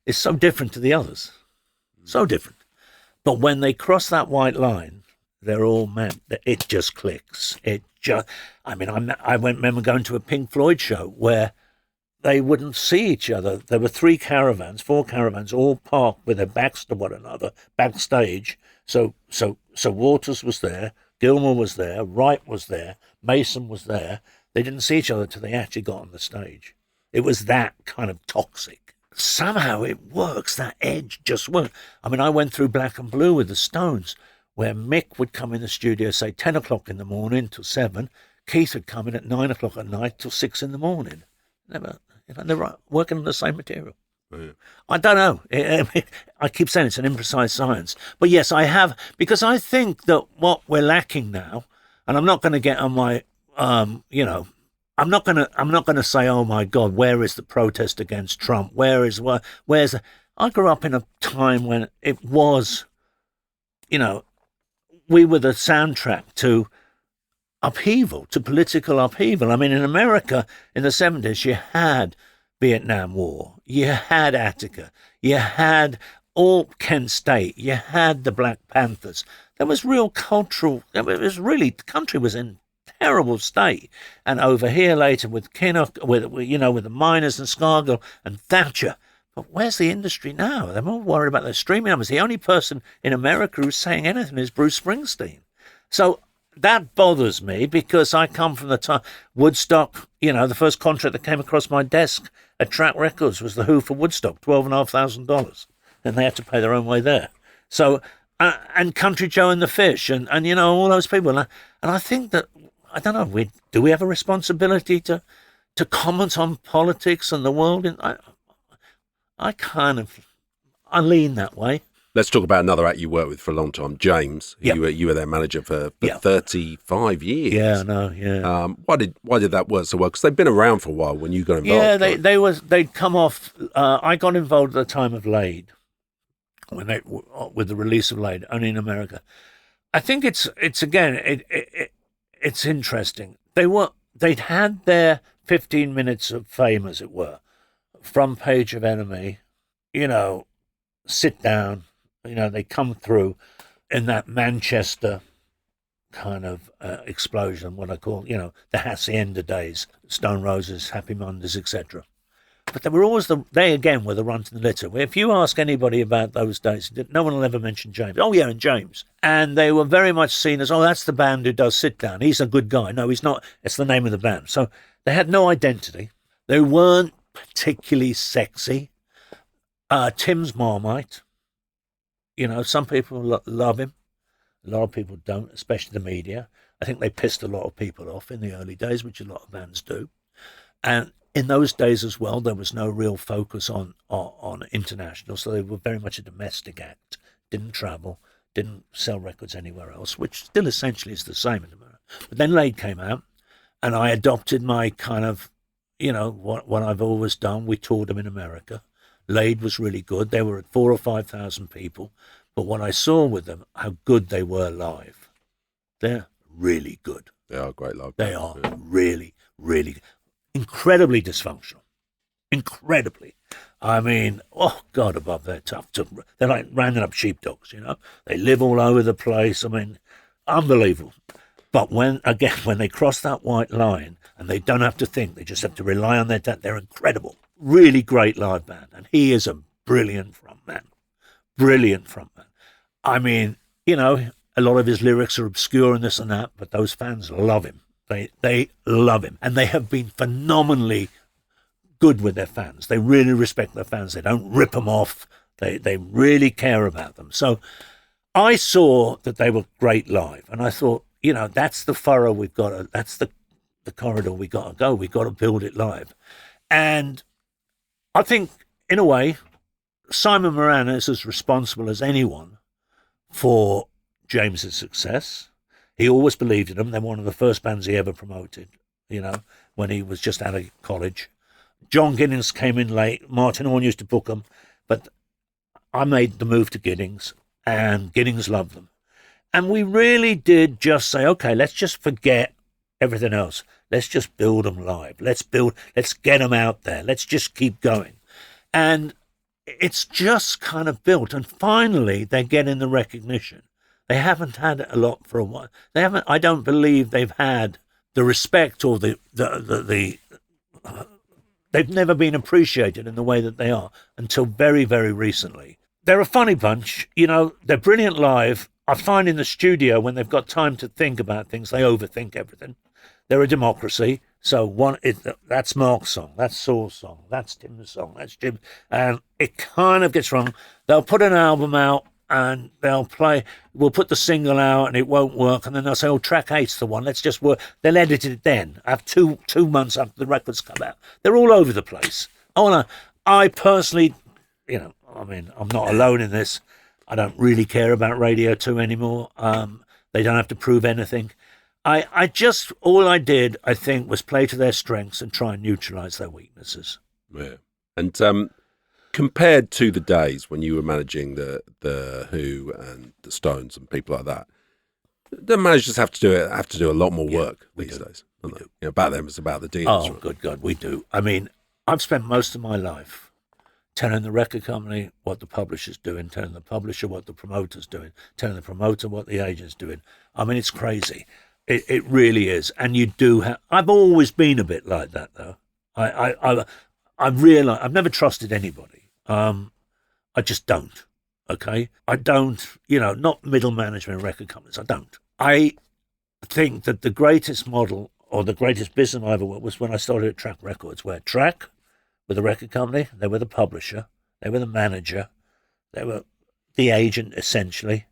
is so different to the others, so different. But when they cross that white line, they're all meant. It just clicks. I remember going to a Pink Floyd show where they wouldn't see each other. There were 4 caravans, all parked with their backs to one another, backstage. So Waters was there, Gilmour was there, Wright was there, Mason was there. They didn't see each other till they actually got on the stage. It was that kind of toxic. Somehow it works. That edge just worked. I went through Black and Blue with the Stones, where Mick would come in the studio, say 10 o'clock in the morning till 7. Keith would come in at 9 o'clock at night till 6 in the morning. They're working on the same material. Yeah. I don't know. I keep saying it's an imprecise science. But yes, I have, because I think that what we're lacking now, and I'm not going to get on my, I'm not going to say, oh my God, where is the protest against Trump? Where's the, I grew up in a time when it was, we were the soundtrack to upheaval, to political upheaval. In America in the 70s, you had Vietnam War, you had Attica, you had all Kent State, you had the Black Panthers. There was real cultural, the country was in terrible state. And over here later with Kinnock, with the miners and Scargill and Thatcher. But where's the industry now? They're more worried about their streaming numbers. The only person in America who's saying anything is Bruce Springsteen. So that bothers me because I come from the time Woodstock, the first contract that came across my desk at Track Records was the Who for Woodstock, $12,500. And they had to pay their own way there. So, and Country Joe and the Fish, and all those people. And I think that, I don't know, do we have a responsibility to comment on politics and the world? And I lean that way. Let's talk about another act you worked with for a long time, James. Yep. You were their manager for 35 years. Yeah, I know. Yeah. Why did that work so well? Because they've been around for a while when you got involved. Yeah, they'd come off. I got involved at the time of Laid, with the release of Laid, only in America. I think it's interesting. They'd had their 15 minutes of fame, as it were, front page of Enemy. Sit down. They come through in that Manchester kind of explosion, what I call, the Hacienda days, Stone Roses, Happy Mondays, etc. But they were always they again were the run to the litter. If you ask anybody about those days, no one will ever mention James. Oh yeah, and James. And they were very much seen as, that's the band who does Sit Down. He's a good guy. No, he's not. It's the name of the band. So they had no identity. They weren't particularly sexy. Tim's Marmite. Some people love him. A lot of people don't, especially the media. I think they pissed a lot of people off in the early days, which a lot of bands do. And in those days as well, there was no real focus on international, so they were very much a domestic act. Didn't travel, didn't sell records anywhere else, which still essentially is the same in America. But then Laid came out, and I adopted my kind of, what I've always done. We toured them in America. Laid was really good. They were at 4,000 or 5,000 people. But what I saw with them, how good they were live. They're really good. They are great live. They are really, really incredibly dysfunctional. Incredibly. I mean, oh, God above, they're tough. They're like rounding up sheepdogs, They live all over the place. I mean, unbelievable. But when they cross that white line and they don't have to think, they just have to rely on their talent, they're incredible. Really great live band, and he is a brilliant frontman. Brilliant frontman. I mean, a lot of his lyrics are obscure and this and that, but those fans love him. They love him, and they have been phenomenally good with their fans. They really respect their fans. They don't rip them off. They really care about them. So I saw that they were great live, and I thought, that's the furrow we've got to, that's the corridor we've got to go. We've got to build it live. And I think, in a way, Simon Moran is as responsible as anyone for James's success. He always believed in them. They're one of the first bands he ever promoted, when he was just out of college. John Giddings came in late. Martin Orne used to book them. But I made the move to Giddings, and Giddings loved them. And we really did just say, okay, let's just forget everything else. Let's just build them live. Let's get them out there. Let's just keep going. And it's just kind of built. And finally, they're getting the recognition. They haven't had it a lot for a while. I don't believe they've had the respect or they've never been appreciated in the way that they are until very, very recently. They're a funny bunch. They're brilliant live. I find in the studio, when they've got time to think about things, they overthink everything. They're a democracy. So that's Mark's song, that's Saul's song, that's Tim's song, that's Jim. And it kind of gets wrong. They'll put an album out and we'll put the single out and it won't work. And then they'll say, track 8's the one, let's just work. They'll edit it then. I have two months after the records come out. They're all over the place. I personally, I'm not alone in this. I don't really care about Radio 2 anymore. They don't have to prove anything. All I did, I think, was play to their strengths and try and neutralise their weaknesses. Yeah. And compared to the days when you were managing the Who and the Stones and people like that, the managers have to do a lot more work these days. Back then it was about the deals. Oh, good God, we do. I mean, I've spent most of my life telling the record company what the publisher's doing, telling the publisher what the promoter's doing, telling the promoter what the agent's doing. I mean, it's crazy. It really is. And you do have... I've always been a bit like that, though. I've realised... I've never trusted anybody. I just don't, okay? I don't, not middle management record companies. I don't. I think that the greatest model or the greatest business I ever worked was when I started at Track Records, where Track were the record company, they were the publisher, they were the manager, they were the agent, essentially.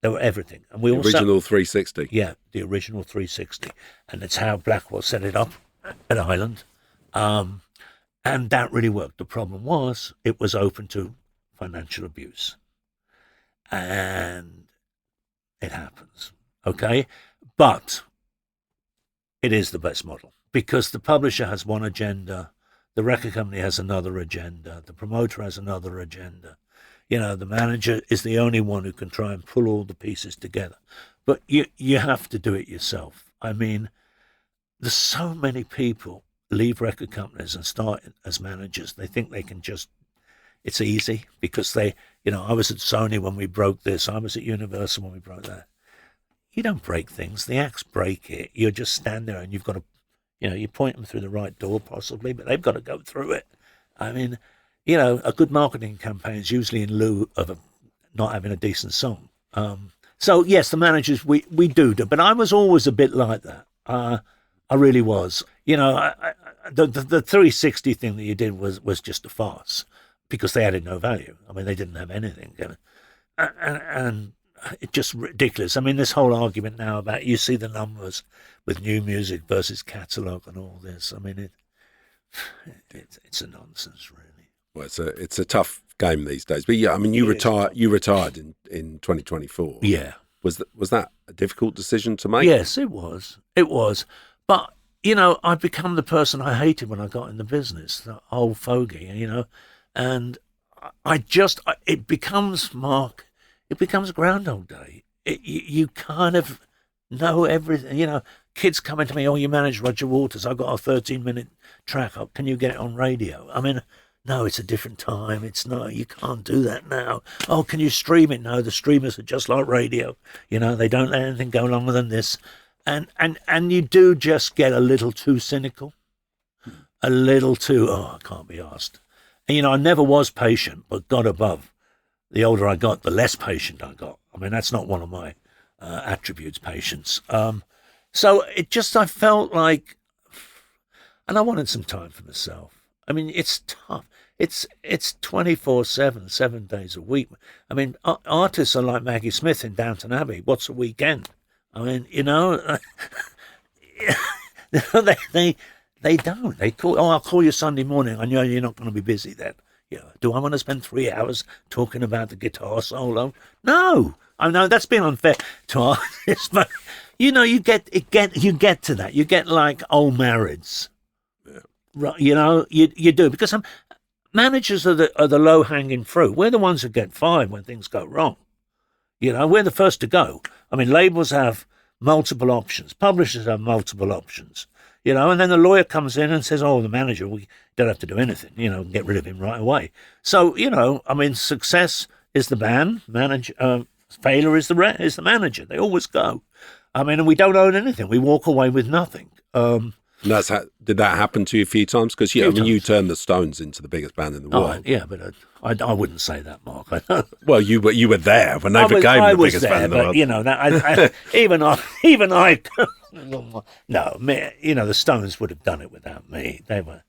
They were everything. And we the also... original 360. Yeah, the original 360. And that's how Blackwell set it up at Island. And that really worked. The problem was it was open to financial abuse. And it happens, okay? But it is the best model because the publisher has one agenda, the record company has another agenda, the promoter has another agenda. The manager is the only one who can try and pull all the pieces together. But you have to do it yourself. I mean, there's so many people leave record companies and start as managers. They think they can just, it's easy because I was at Sony when we broke this. I was at Universal when we broke that. You don't break things. The acts break it. You just stand there and you've got to, you point them through the right door possibly, but they've got to go through it. I mean, a good marketing campaign is usually in lieu of not having a decent song. So yes, the managers, we do, but I was always a bit like that. I really was. The 360 thing that you did was just a farce because they added no value. I mean, they didn't have anything. And it's just ridiculous. I mean, this whole argument now about you see the numbers with new music versus catalogue and all this. I mean, it's a nonsense, really. Well, it's a tough game these days. But yeah, I mean, you retired in 2024. Yeah. Was that a difficult decision to make? Yes, it was. It was. But, I've become the person I hated when I got in the business, the old fogey, and it becomes Groundhog Day. You kind of know everything. Kids coming to me, oh, you manage Roger Waters. I've got a 13-minute track. Can you get it on radio? I mean, no, it's a different time. It's not, you can't do that now. Oh, can you stream it? No, the streamers are just like radio. They don't let anything go longer than this. And you do just get a little too cynical. A little too, I can't be asked. And, I never was patient, but God above. The older I got, the less patient I got. I mean, that's not one of my attributes, patience. So I felt like, and I wanted some time for myself. I mean, it's tough. It's 24/7, 7 days a week. I mean, artists are like Maggie Smith in Downton Abbey. What's a weekend? I mean, they don't. They call, I'll call you Sunday morning. I know you're not going to be busy then. Do I want to spend 3 hours talking about the guitar solo? No. I know that's been unfair to artists, but you get to that. You get like old marrieds. Right, you do because managers are the low hanging fruit. We're the ones who get fired when things go wrong. We're the first to go. I mean, labels have multiple options, publishers have multiple options. And then the lawyer comes in and says, "Oh, the manager, we don't have to do anything. Get rid of him right away." So I mean, success is the band, failure is the manager. They always go. I mean, and we don't own anything. We walk away with nothing. And did that happen to you a few times? Because you turned the Stones into the biggest band in the world. Yeah, but I wouldn't say that, Mark. Well, you were there when they became the biggest band in the world. Even I, no, the Stones would have done it without me. They were.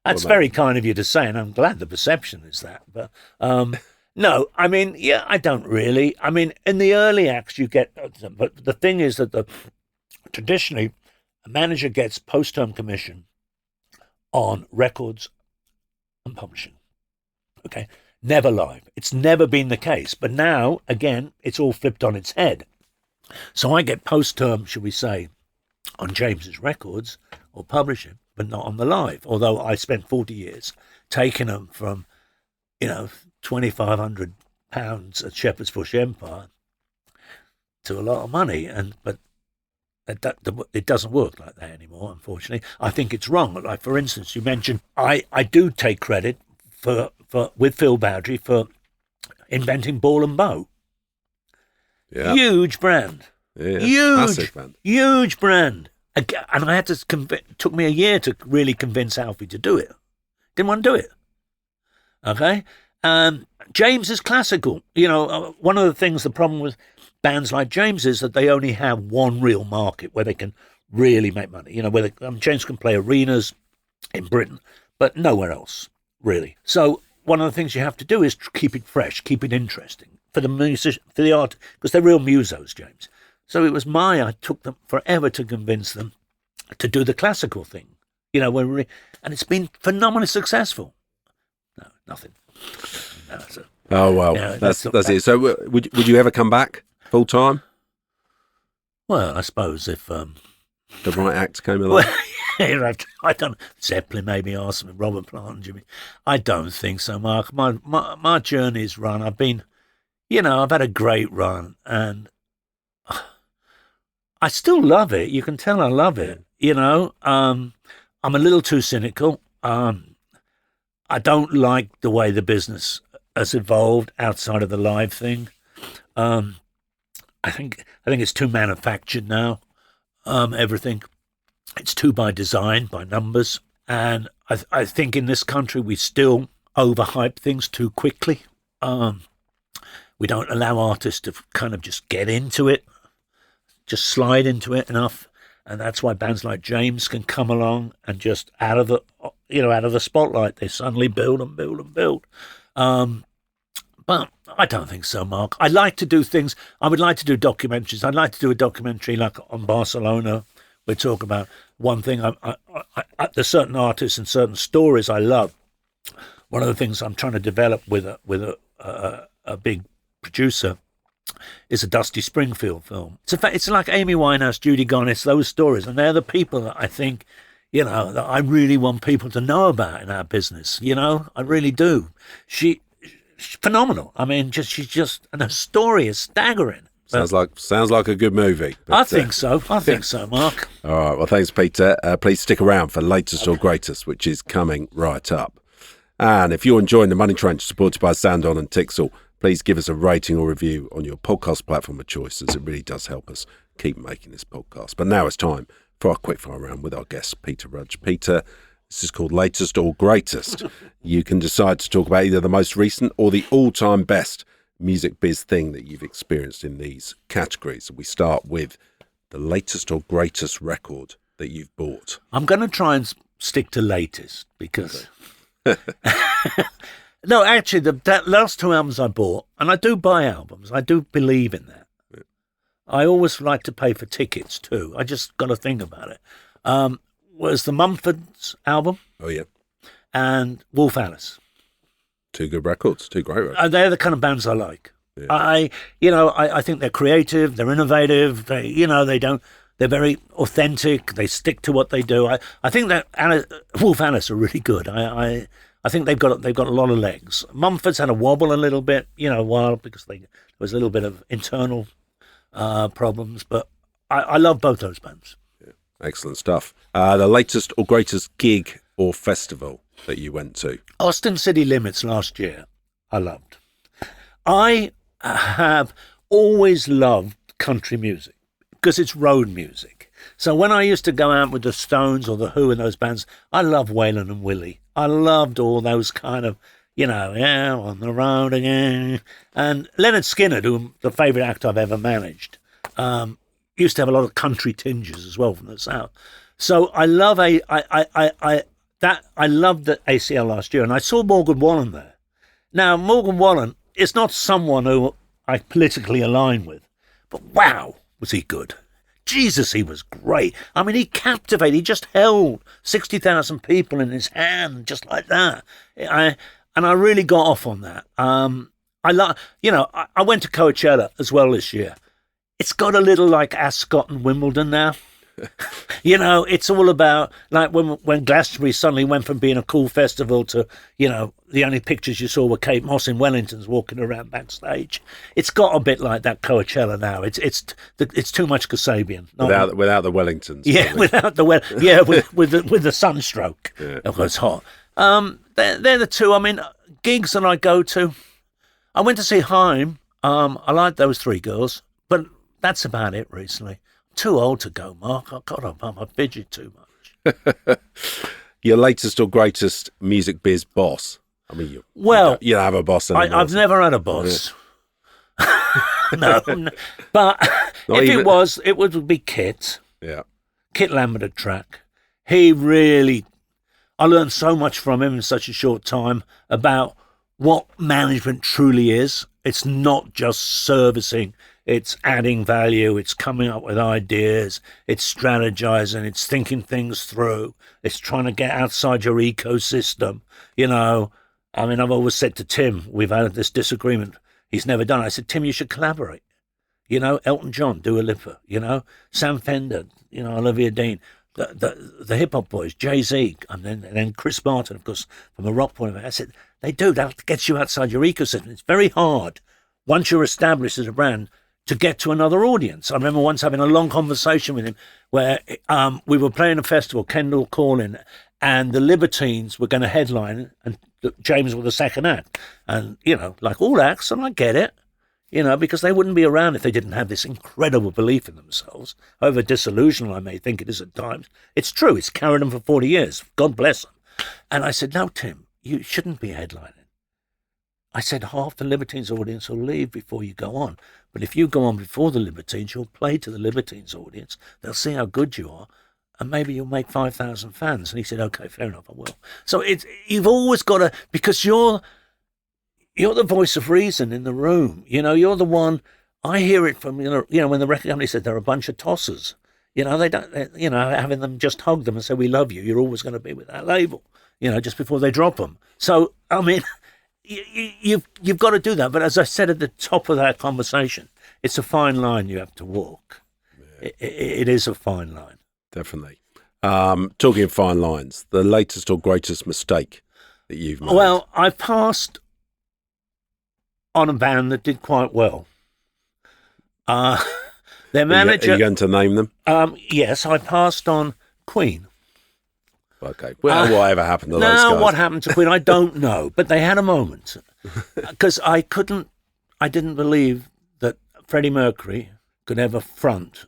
That's very kind of you to say, and I'm glad the perception is that. But no, I mean, I don't really. I mean, in the early acts you get, but the thing is that traditionally. A manager gets post-term commission on records and publishing. Okay? Never live. It's never been the case. But now, again, it's all flipped on its head. So I get post-term, should we say, on James's records or publishing, but not on the live. Although I spent 40 years taking them from, £2,500 at Shepherd's Bush Empire to a lot of money. But it doesn't work like that anymore, unfortunately. I think it's wrong. Like, for instance, you mentioned, I do take credit with Phil Bowdry for inventing Ball and Bow. Yeah. Huge brand. Yeah, huge brand. Huge brand. And I had to took me a year to really convince Alfie to do it. Didn't want to do it. Okay? James is classical. One of the things, the problem with bands like James is that they only have one real market where they can really make money. Where James can play arenas in Britain, but nowhere else, really. So one of the things you have to do is keep it fresh, keep it interesting, for the music, for the art, because they're real musos, James. So it was I took them forever to convince them to do the classical thing, and it's been phenomenally successful. No, nothing. No, so, oh well, that's it. So would you ever come back full time? Well, I suppose if the right act came along. Well, I don't. Zeppelin maybe asked me, Robert Plant, Jimmy. I don't think so, Mark. My journey's run. I've been, I've had a great run, and I still love it. You can tell I love it. I'm a little too cynical. I don't like the way the business has evolved outside of the live thing. I think it's too manufactured now. Everything, it's too by design, by numbers, and I think in this country we still overhype things too quickly. We don't allow artists to kind of just get into it, just slide into it enough, and that's why bands like James can come along and just out of the spotlight, they suddenly build and build and build. But I don't think so, Mark. I like to do things. I would like to do documentaries. I'd like to do a documentary like on Barcelona. We talk about one thing. There's certain artists and certain stories I love. One of the things I'm trying to develop with a big producer is a Dusty Springfield film. It's like Amy Winehouse, Judy Garner, those stories, and they're the people that I think, that I really want people to know about in our business. I really do. She's phenomenal. I mean, and her story is staggering. Sounds like a good movie. But, I think so. I think so, Mark. All right. Well, thanks, Peter. Please stick around for Latest or Greatest, which is coming right up. And if you're enjoying the Money Trench, supported by SOUNDON and TIXEL, please give us a rating or review on your podcast platform of choice, as it really does help us keep making this podcast. But now it's time for our quickfire round with our guest, Peter Rudge. Peter, this is called Latest or Greatest. You can decide to talk about either the most recent or the all-time best music biz thing that you've experienced in these categories. We start with the latest or greatest record that you've bought. I'm going to try and stick to latest because... No, actually, that last two albums I bought, and I do buy albums, I do believe in that. Yeah. I always like to pay for tickets too. I just got to think about it. Was the Mumfords album? Oh, yeah. And Wolf Alice. Two good records, two great records. They're the kind of bands I like. Yeah. I think they're creative, they're innovative, they're very authentic, they stick to what they do. I think that Wolf Alice are really good. I think they've got a lot of legs. Mumford's had a wobble a little bit, a while, because there was a little bit of internal problems, but I love both those bands. Yeah. Excellent stuff. The latest or greatest gig or festival that you went to? Austin City Limits last year, I loved. I have always loved country music because it's road music. So when I used to go out with the Stones or the Who and those bands, I loved Waylon and Willie. I loved all those kind of, on the road again. And Leonard Skinner, who the favourite act I've ever managed, used to have a lot of country tinges as well from the South. So I love I loved the ACL last year, and I saw Morgan Wallen there. Now, Morgan Wallen is not someone who I politically align with, but wow, was he good. Jesus, he was great. I mean, he captivated. He just held 60,000 people in his hand, just like that. I really got off on that. I went to Coachella as well this year. It's got a little like Ascot and Wimbledon now. It's all about like when Glastonbury suddenly went from being a cool festival to, the only pictures you saw were Kate Moss in Wellingtons walking around backstage. It's got a bit like that Coachella now. It's too much Kasabian. Without the Wellingtons. Yeah, probably. without the with the sunstroke. Yeah. Oh, it's hot. They're the two. I mean, gigs that I go to. I went to see Haim. I like those three girls, but that's about it recently. Too old to go, Mark. I'm a fidget too much. Your latest or greatest music biz boss? I mean, you don't have a boss anymore. I've never had a boss. Yeah. No. But it would be Kit. Yeah. Kit Lambert at Track. I learned so much from him in such a short time about what management truly is. It's not just servicing, it's adding value, it's coming up with ideas, it's strategizing, it's thinking things through, it's trying to get outside your ecosystem. I mean, I've always said to Tim, we've had this disagreement, he's never done it. I said, Tim, you should collaborate. Elton John, Dua Lipa, Sam Fender, Olivia Dean, the hip hop boys, Jay-Z, and then Chris Martin, of course, from a rock point of view. I said, they do. That gets you outside your ecosystem. It's very hard, once you're established as a brand, to get to another audience. I remember once having a long conversation with him where we were playing a festival, Kendall Calling, and the Libertines were going to headline, and James was the second act. And, like all acts, and I get it, because they wouldn't be around if they didn't have this incredible belief in themselves. However disillusional I may think it is at times, it's true. It's carried them for 40 years. God bless them. And I said, no, Tim, you shouldn't be headlining. I said, half the Libertines audience will leave before you go on. But if you go on before the Libertines, you'll play to the Libertines audience. They'll see how good you are, and maybe you'll make 5,000 fans. And he said, okay, fair enough, I will. So you've always got to, because you're the voice of reason in the room. You're the one. I hear it from, when the record company said they're a bunch of tossers. They don't, having them just hug them and say, we love you. You're always going to be with that label, just before they drop them. So, I mean, you've got to do that. But as I said at the top of that conversation, it's a fine line you have to walk. Yeah. It is a fine line. Definitely. Talking of fine lines, the latest or greatest mistake that you've made? Well, I passed on a band that did quite well. Their manager... Are you going to name them? Yes, I passed on Queen. Okay. Well, whatever happened to those guys? No, what happened to Queen, I don't know. But they had a moment. Because I didn't believe that Freddie Mercury could ever front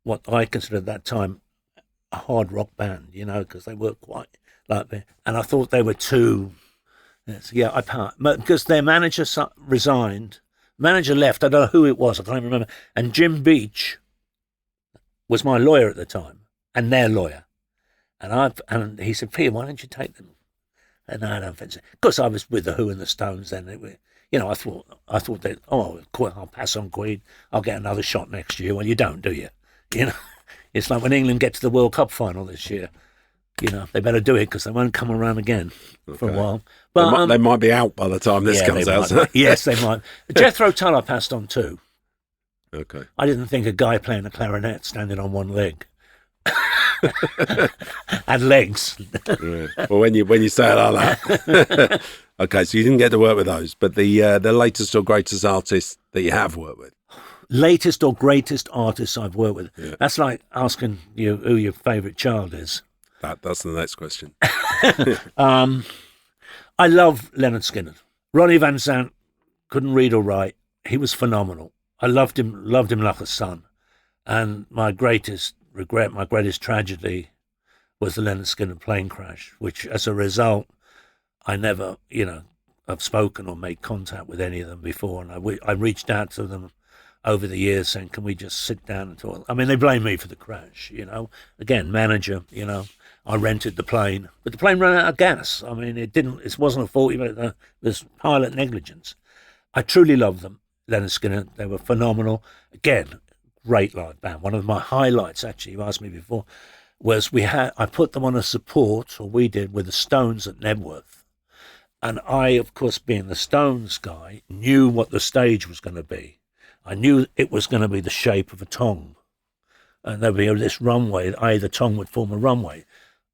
what I considered at that time a hard rock band, because they were quite like me. And I thought they were too... Yes, yeah, I passed. Because their manager resigned. Manager left, I don't know who it was, I can't even remember. And Jim Beach was my lawyer at the time, and their lawyer. And he said, Peter, why don't you take them? And I don't fancy. Of course, I was with the Who and the Stones then. I thought that, I'll pass on Queen. I'll get another shot next year. Well, you don't, do you? It's like when England get to the World Cup final this year. They better do it because they won't come around again for a while. But they might be out by the time this comes out. Yes, they might. Jethro Tull I passed on too. Okay. I didn't think a guy playing a clarinet standing on one leg. And legs. Yeah. Well, when you say it like that. Okay, so you didn't get to work with those, but the latest or greatest artist that you have worked with? Latest or greatest artists I've worked with. Yeah. That's like asking you who your favourite child is. That's the next question. I love Leonard Skinner. Ronnie Van Zant couldn't read or write. He was phenomenal. I loved him like a son. And my greatest regret, my greatest tragedy was the Leonard Skinner plane crash, which as a result, I never, have spoken or made contact with any of them before. And I reached out to them over the years saying, can we just sit down and talk? I mean, they blame me for the crash, Again, manager, I rented the plane, but the plane ran out of gas. I mean, it wasn't a fault, it was pilot negligence. I truly love them, Leonard Skinner. They were phenomenal. Again, great live band. One of my highlights, actually, you asked me before, was I put them on a support, or we did, with the Stones at Nebworth. And I, of course, being the Stones guy, knew what the stage was going to be. I knew it was going to be the shape of a tongue. And there'd be this runway, the tongue would form a runway.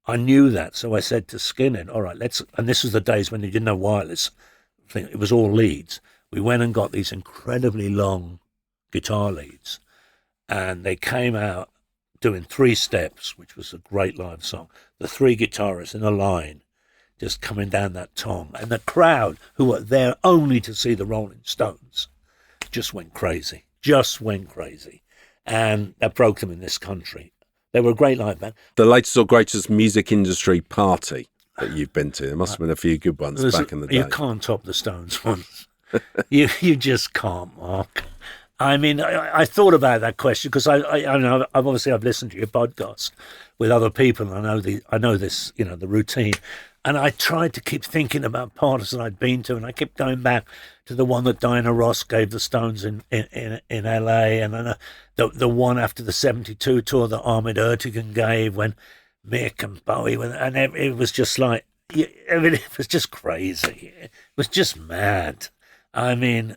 I knew that, so I said to Skinner, all right, and this was the days when you didn't have wireless, it was all leads. We went and got these incredibly long guitar leads, and they came out doing 3 steps, which was a great live song. The 3 guitarists in a line, just coming down that tongue, and the crowd, who were there only to see the Rolling Stones, just went crazy, and that broke them in this country. They were a great live band. The latest or greatest music industry party that you've been to? There must have been a few good ones back in the day. You can't top the Stones ones. you just can't, Mark. I mean, I thought about that question because I know I've listened to your podcast with other people, and I know this, the routine, and I tried to keep thinking about parties that I'd been to, and I kept going back to the one that Diana Ross gave the Stones in LA, and then the one after the '72 tour that Ahmed Ertegun gave when Mick and Bowie went, and it was just like, I mean, it was just crazy. It was just mad. I mean,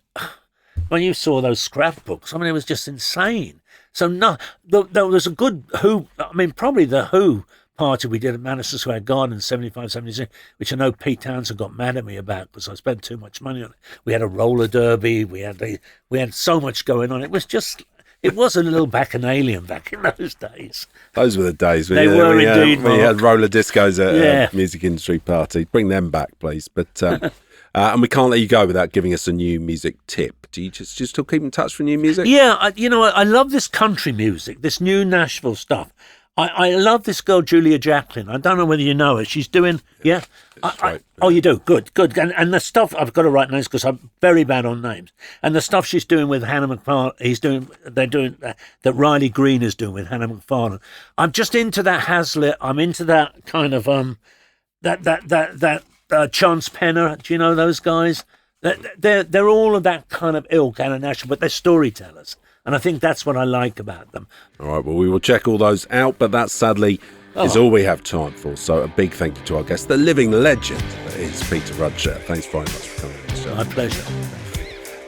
when you saw those scrapbooks, I mean, it was just insane. So there was a good Who, I mean, probably the Who party we did at Madison Square Garden 75, 76, which I know Pete Townsend got mad at me about because I spent too much money on it. We had a roller derby. We had so much going on. It was a little bacchanalian back in those days. Those were the days. They were indeed. We had roller discos at a music industry party. Bring them back, please. But and we can't let you go without giving us a new music tip. Do you just still keep in touch with new music? Yeah, I love this country music, this new Nashville stuff. I love this girl, Julia Jacklin. I don't know whether you know her. She's doing, yeah? Oh, you do? Good. And the stuff, I've got to write names because I'm very bad on names. And the stuff she's doing with Hannah McFarlane, that Riley Green is doing with Hannah McFarlane. I'm just into that Hazlitt. I'm into that kind of, that Chance Penner. Do you know those guys? They're all of that kind of ilk, Anna Nashville, but they're storytellers. And I think that's what I like about them. All right, well, we will check all those out, but that sadly is all we have time for. So a big thank you to our guest, the living legend that is Peter Rudge. Thanks very much for coming on the show. My pleasure.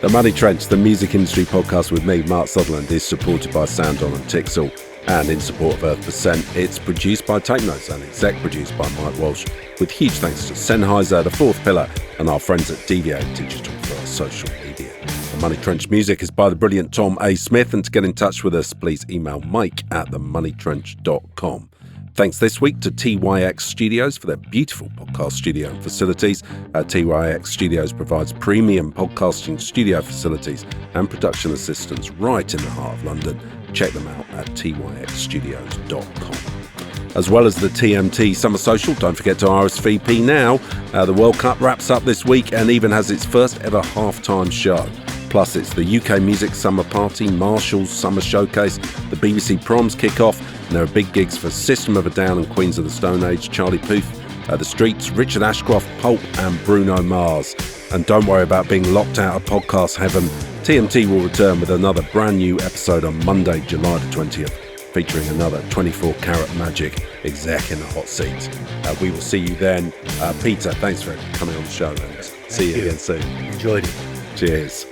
The Money Trench, the music industry podcast with me, Mark Sutherland, is supported by SOUNDON and TIXEL, and in support of Earth%. It's produced by Take Notes and exec produced by Mike Walsh, with huge thanks to Sennheiser, The Fourth Pillar, and our friends at Deviate Digital for our social media. The Money Trench music is by the brilliant Tom A. Smith, and to get in touch with us, please email mike@themoneytrench.com. Thanks this week to TYX Studios for their beautiful podcast studio and facilities. TYX Studios provides premium podcasting studio facilities and production assistance right in the heart of London. Check them out at tyxstudios.com. As well as the TMT Summer Social, don't forget to RSVP now. The World Cup wraps up this week and even has its first ever halftime show. Plus, it's the UK Music Summer Party, Marshall's Summer Showcase, the BBC Proms kick-off, and there are big gigs for System of a Down and Queens of the Stone Age, Charlie Puth, The Streets, Richard Ashcroft, Pulp and Bruno Mars. And don't worry about being locked out of podcast heaven. TMT will return with another brand new episode on Monday, July the 20th, featuring another 24 Karat Magic exec in the hot seat. We will see you then. Peter, thanks for coming on the show, and see you again soon. Enjoyed it. Cheers.